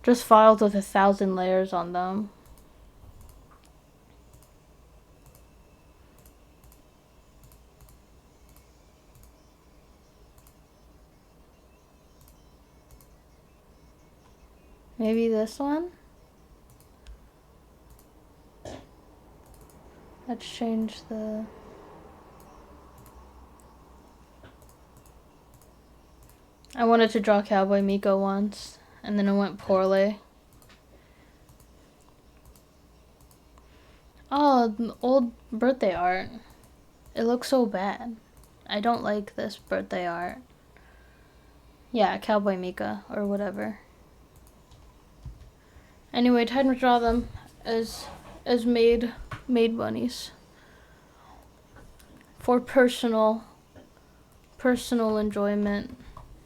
just files with 1,000 layers on them. Maybe this one? Let's change the... I wanted to draw Cowboy Miko once, and then it went poorly. Oh, old birthday art. It looks so bad. I don't like this birthday art. Yeah, Cowboy Mika or whatever. Anyway, time to draw them as made bunnies for personal enjoyment.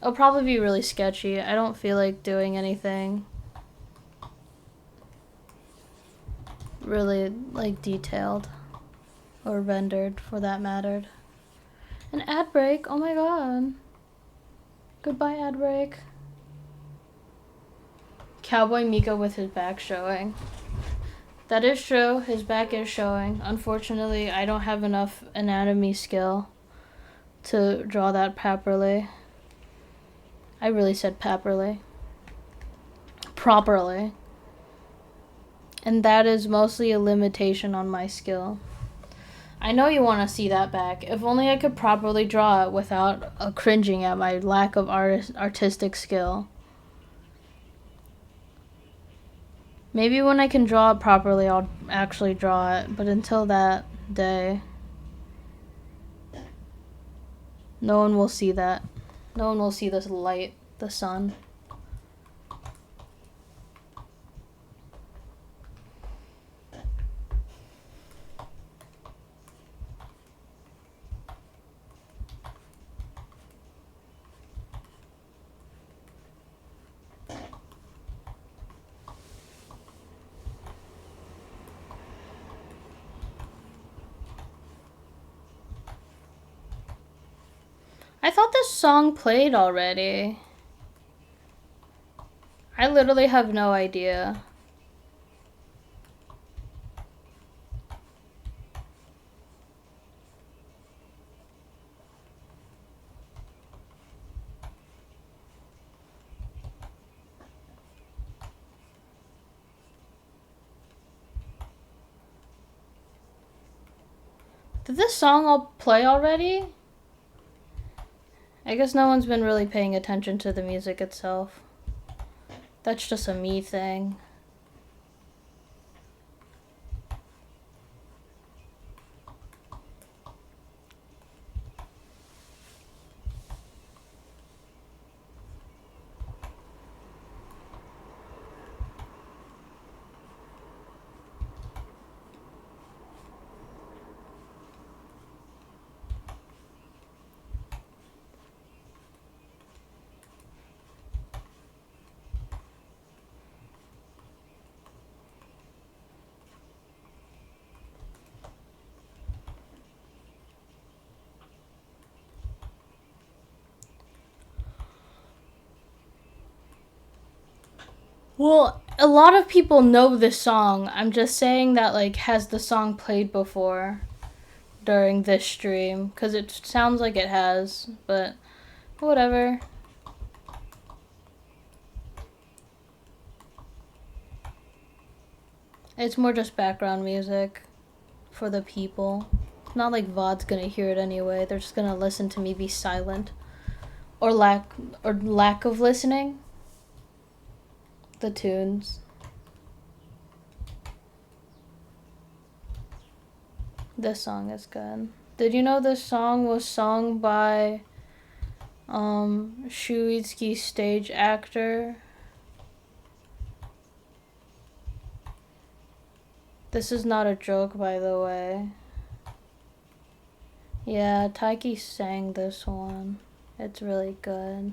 It'll probably be really sketchy. I don't feel like doing anything really like detailed or rendered for that matter. An ad break. Oh my god. Goodbye, ad break. Cowboy Mika with his back showing. That is true. His back is showing. Unfortunately, I don't have enough anatomy skill to draw that properly. I really said properly. Properly. And that is mostly a limitation on my skill. I know you want to see that back. If only I could properly draw it without cringing at my lack of artistic skill. Maybe when I can draw it properly, I'll actually draw it. But until that day, no one will see that. No one will see this light, the sun. I thought this song played already. I literally have no idea. Did this song all play already? I guess no one's been really paying attention to the music itself. That's just a me thing. Well, a lot of people know this song. I'm just saying that, like, has the song played before during this stream? Because it sounds like it has, but whatever. It's more just background music for the people. It's not like VOD's gonna hear it anyway. They're just gonna listen to me be silent. Or lack of listening. The tunes. This song is good. Did you know this song was sung by Shuitsuki stage actor? This is not a joke, by the way. Yeah, Taiki sang this one. It's really good.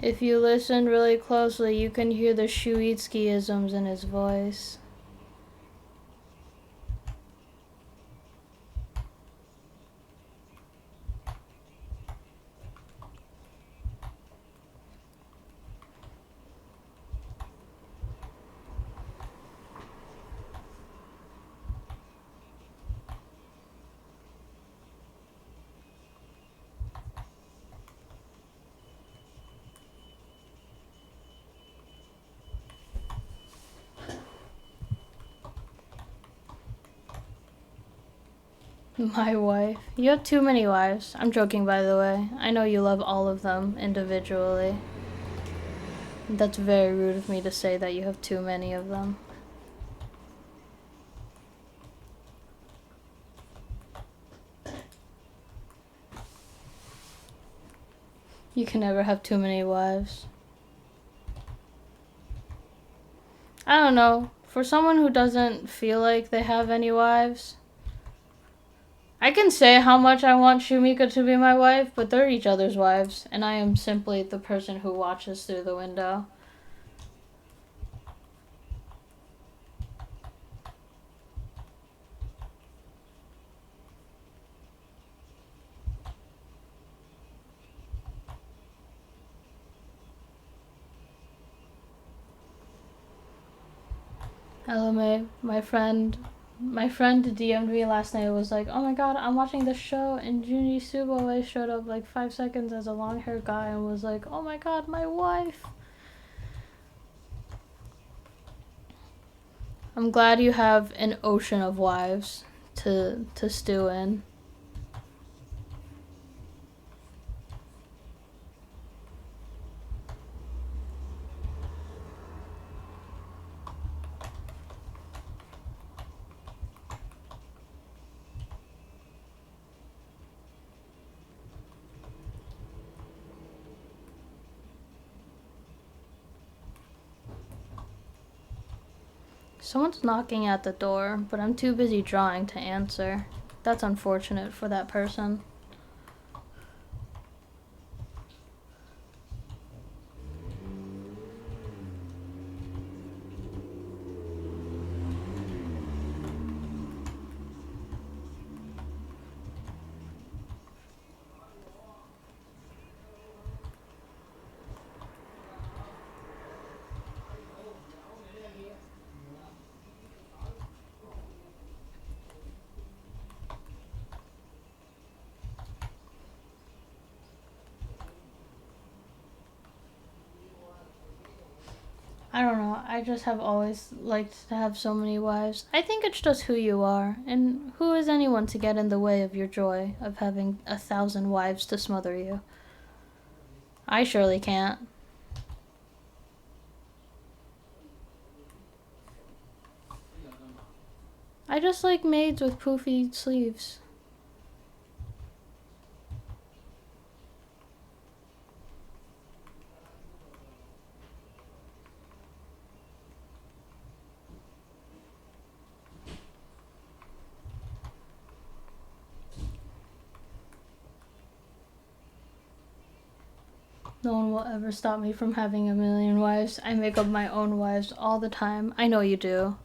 If you listen really closely, you can hear the Shuitsuki-isms in his voice. My wife. You have too many wives. I'm joking, by the way. I know you love all of them individually. That's very rude of me to say that you have too many of them. You can never have too many wives. I don't know. For someone who doesn't feel like they have any wives, I can say how much I want Shumika to be my wife, but they're each other's wives, and I am simply the person who watches through the window. LMA, my friend DM'd me last night. Was like, "Oh my god, I'm watching this show," and Junji Subo showed up like 5 seconds as a long-haired guy and was like, "Oh my god, my wife." I'm glad you have an ocean of wives to stew in. Someone's knocking at the door, but I'm too busy drawing to answer. That's unfortunate for that person. I don't know. I just have always liked to have so many wives. I think it's just who you are, and who is anyone to get in the way of your joy of having 1,000 wives to smother you? I surely can't. I just like maids with poofy sleeves. No one will ever stop me from having a million wives. I make up my own wives all the time. I know you do.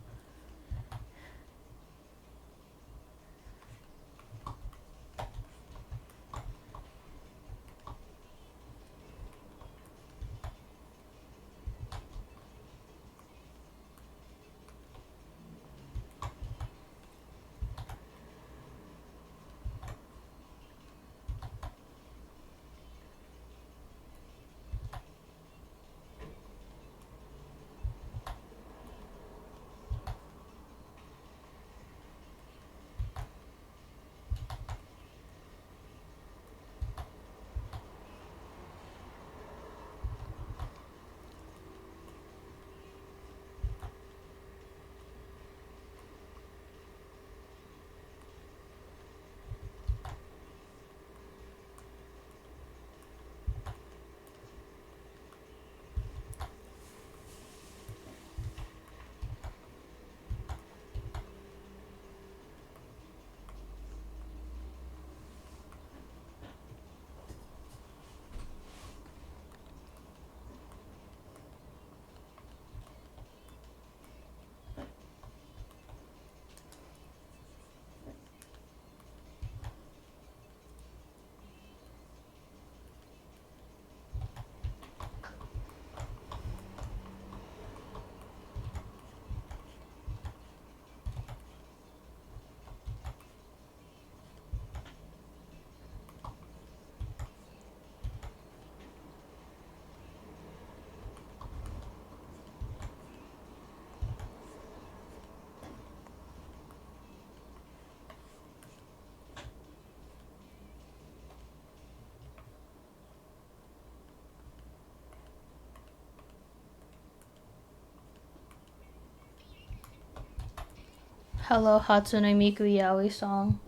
Hello Hatsune Miku Yaoi song.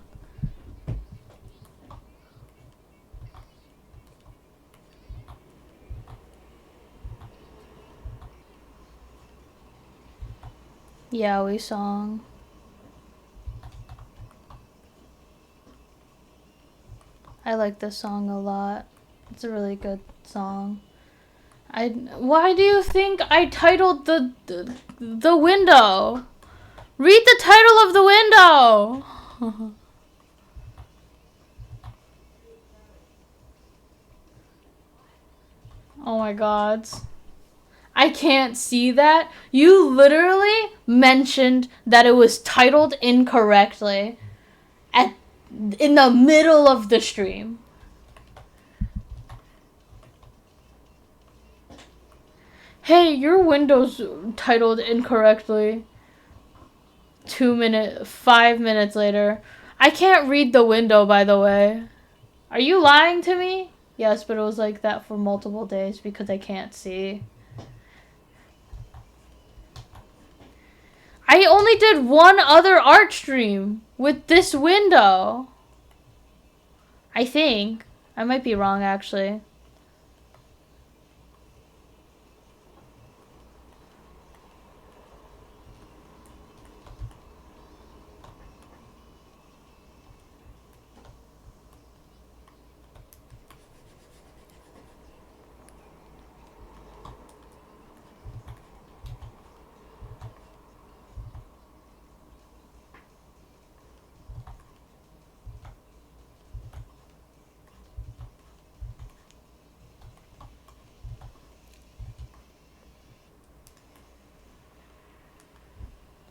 Yaoi song. I like this song a lot. It's a really good song. Why do you think I titled the window? Read the title of the window. Oh my god. I can't see that. You literally mentioned that it was titled incorrectly in the middle of the stream. Hey, your window's titled incorrectly. 5 minutes later. I can't read the window, by the way. Are you lying to me? Yes, but it was like that for multiple days because I can't see. I only did one other art stream with this window. I think. I might be wrong, actually.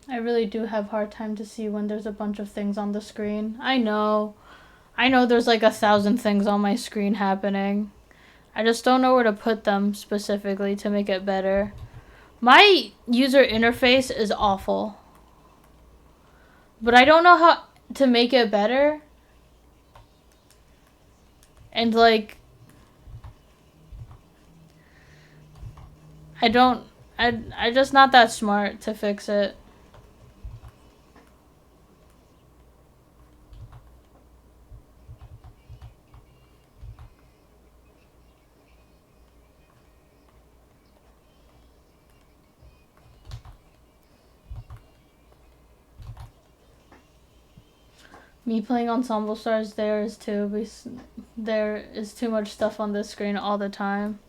I really do have a hard time to see when there's a bunch of things on the screen. I know there's like 1,000 things on my screen happening. I just don't know where to put them specifically to make it better. My user interface is awful. But I don't know how to make it better. And like I just not that smart to fix it. Me playing Ensemble Stars, there is too much stuff on this screen all the time.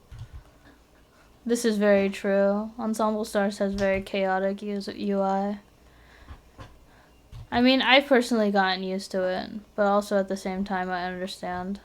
This is very true. Ensemble Stars has very chaotic UI. I mean, I've personally gotten used to it, but also at the same time I understand.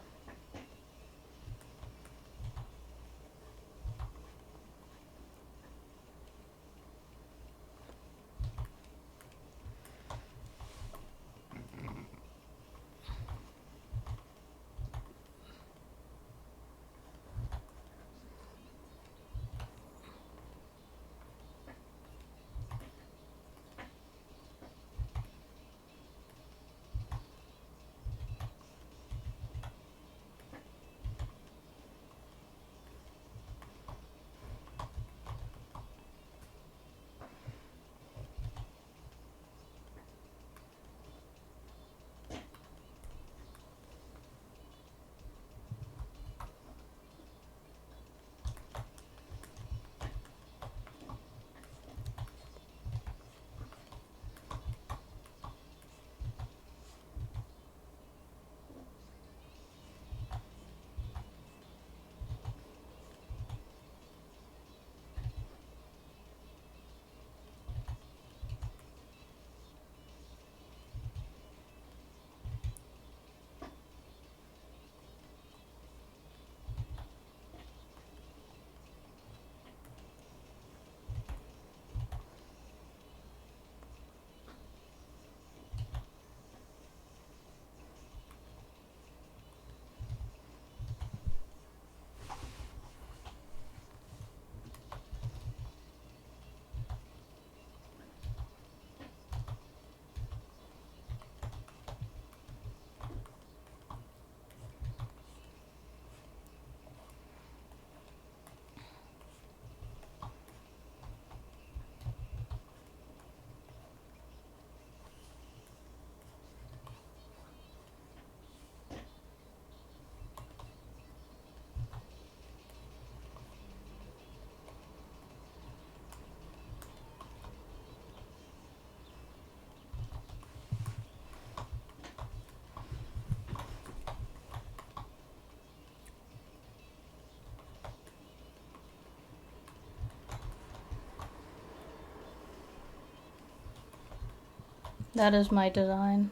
That is my design.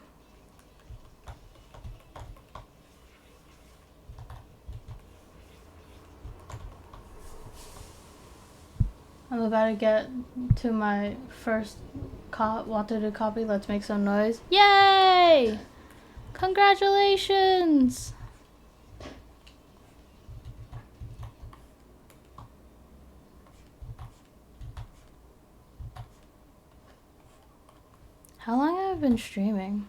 I'm about to get to my first Wataru copy. Let's make some noise. Yay! Congratulations! How long have I been streaming?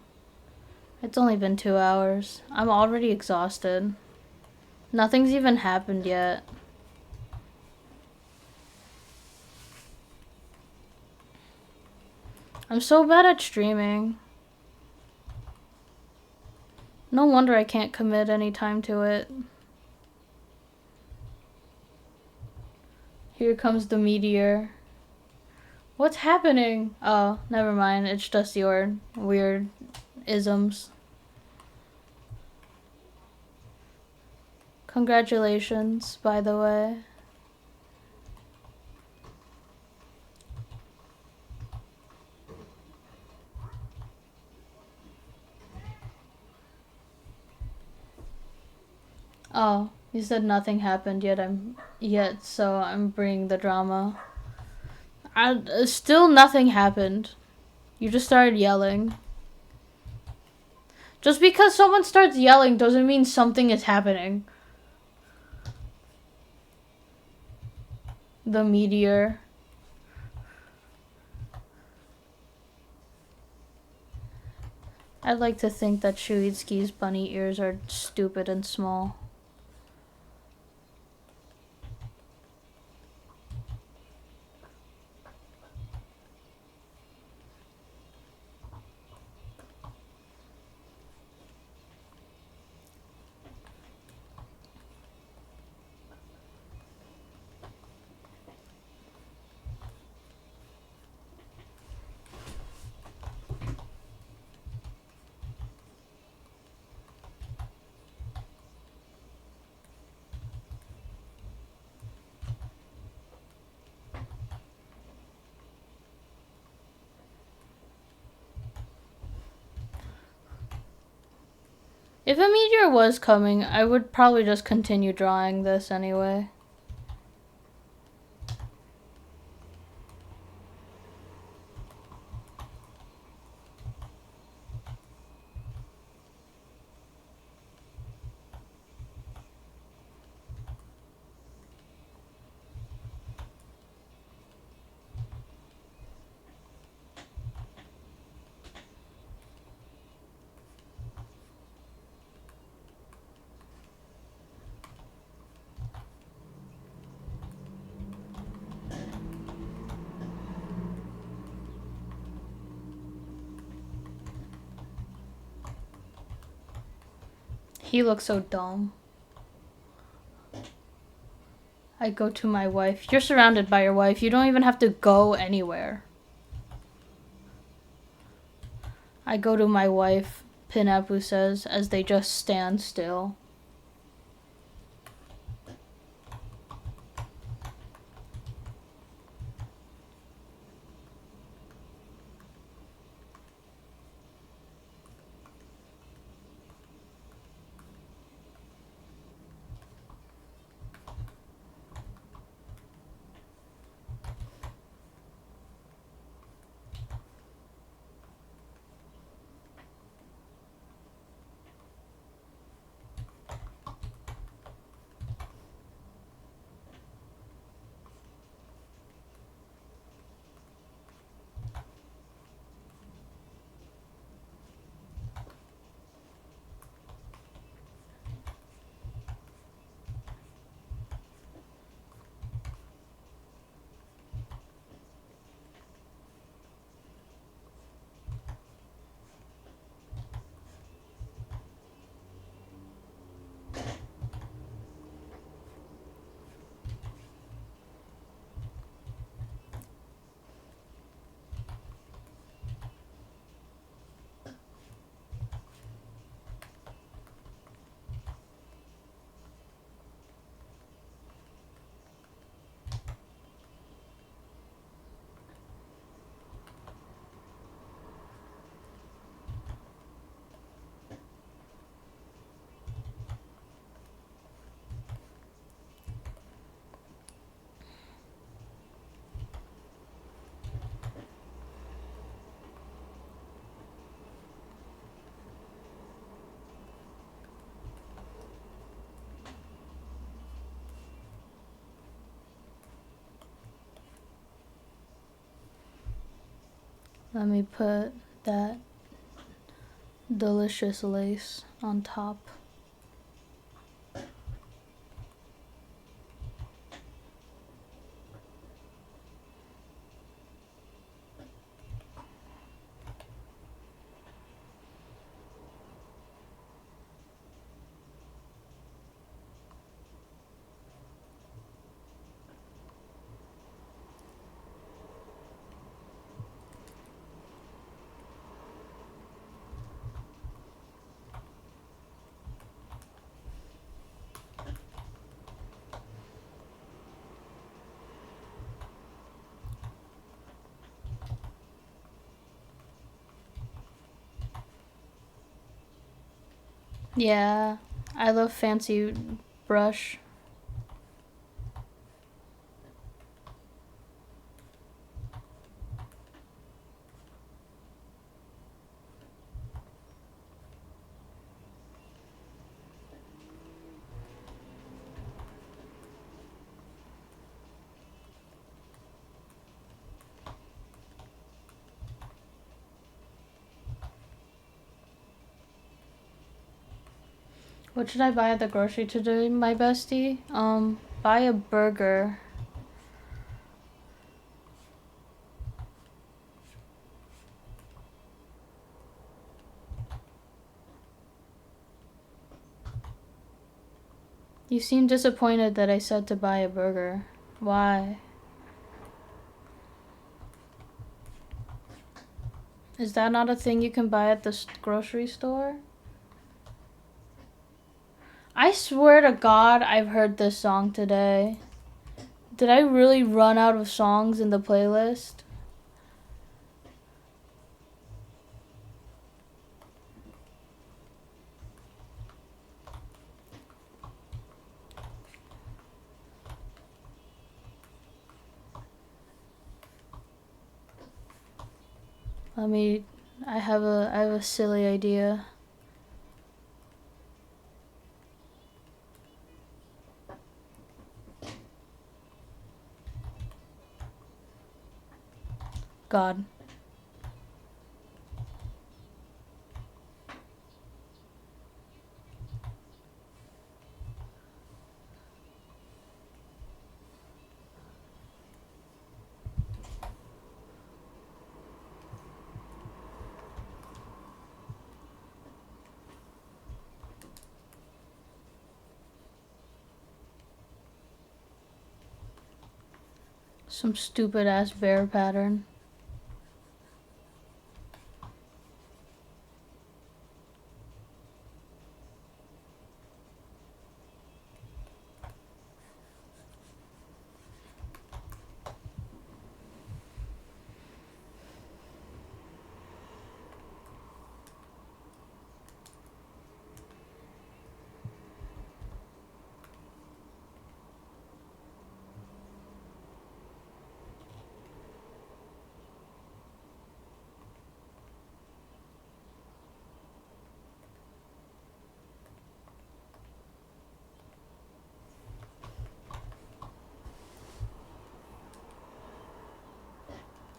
It's only been 2 hours. I'm already exhausted. Nothing's even happened yet. I'm so bad at streaming. No wonder I can't commit any time to it. Here comes the meteor. What's happening? Oh, never mind. It's just your weird isms. Congratulations, by the way. Oh, you said nothing happened yet, so I'm bringing the drama. Still nothing happened. You just started yelling. Just because someone starts yelling doesn't mean something is happening. The meteor. I'd like to think that Shuitsuki's bunny ears are stupid and small. If a meteor was coming, I would probably just continue drawing this anyway. He looks so dumb. I go to my wife. You're surrounded by your wife. You don't even have to go anywhere. I go to my wife, Pinapu says, as they just stand still. Let me put that delicious lace on top. Yeah, I love fancy brush. What should I buy at the grocery today, my bestie? Buy a burger. You seem disappointed that I said to buy a burger. Why? Is that not a thing you can buy at the grocery store? I swear to God, I've heard this song today. Did I really run out of songs in the playlist? I have a silly idea. God. Some stupid ass bear pattern.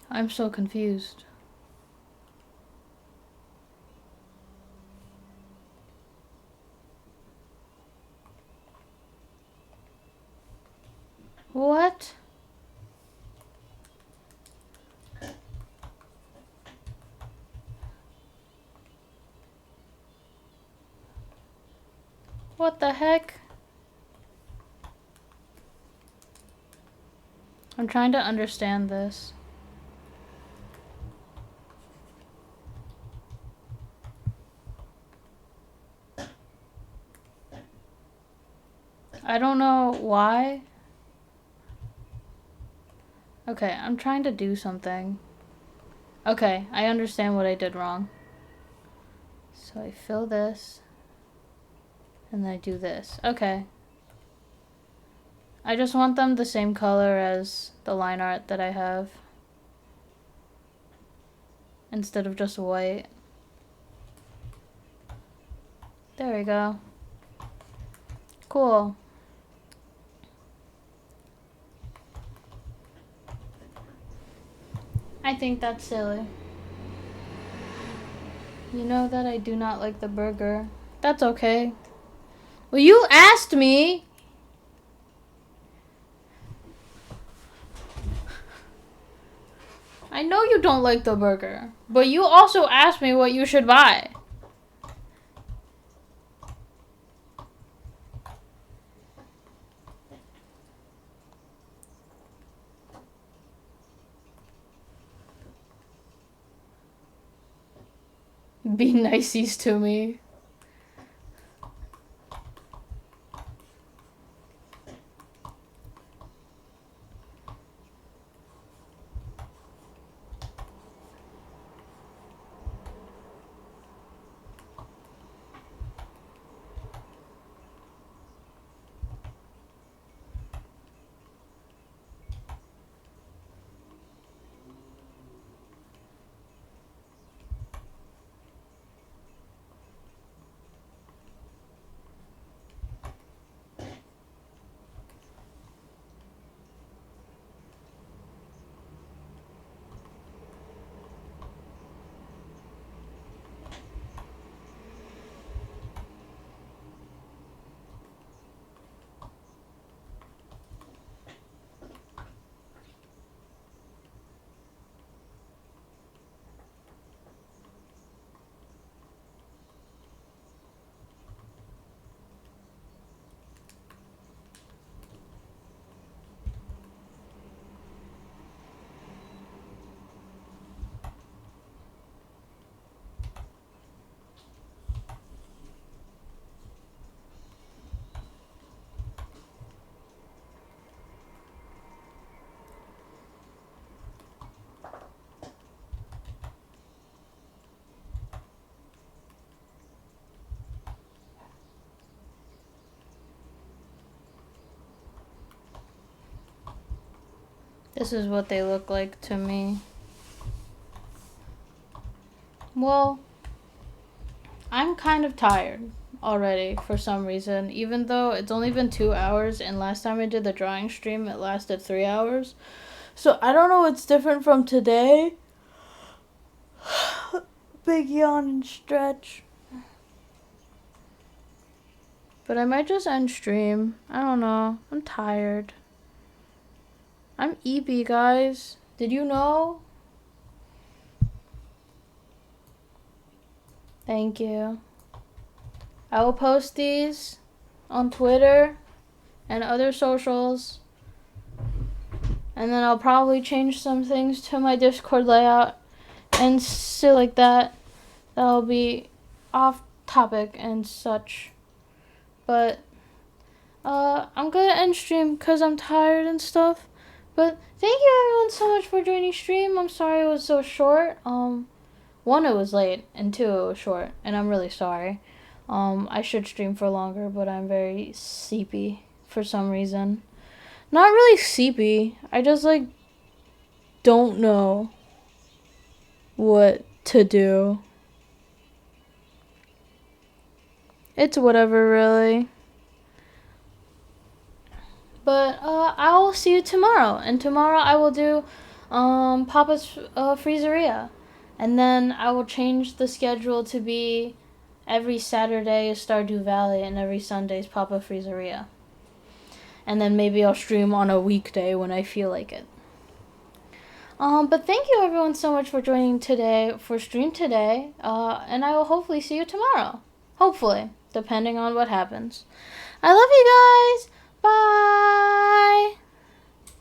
I'm so confused. What? What the heck? I'm trying to understand this. I don't know why. Okay, I'm trying to do something. Okay, I understand what I did wrong. So I fill this. And then I do this. Okay. I just want them the same color as the line art that I have. Instead of just white. There we go. Cool. I think that's silly. You know that I do not like the burger. That's okay. Well, you asked me. I know you don't like the burger, but you also asked me what you should buy. Be niceys to me. This is what they look like to me. Well, I'm kind of tired already for some reason, even though it's only been 2 hours, and last time I did the drawing stream, it lasted 3 hours. So I don't know what's different from today. Big yawn and stretch. But I might just end stream. I don't know. I'm tired. I'm EB, guys. Did you know? Thank you. I will post these on Twitter and other socials. And then I'll probably change some things to my Discord layout and shit like that. That'll be off topic and such. But I'm gonna end stream because I'm tired and stuff. But thank you everyone so much for joining stream. I'm sorry it was so short. One, it was late, and two, it was short, and I'm really sorry. I should stream for longer, but I'm very sleepy for some reason. Not really sleepy. I just don't know what to do. It's whatever, really. But I will see you tomorrow, and tomorrow I will do Papa's Freezeria, and then I will change the schedule to be every Saturday is Stardew Valley, and every Sunday is Papa Freezeria. And then maybe I'll stream on a weekday when I feel like it. But thank you everyone so much for joining today, for stream today, and I will hopefully see you tomorrow. Hopefully, depending on what happens. I love you guys! Bye!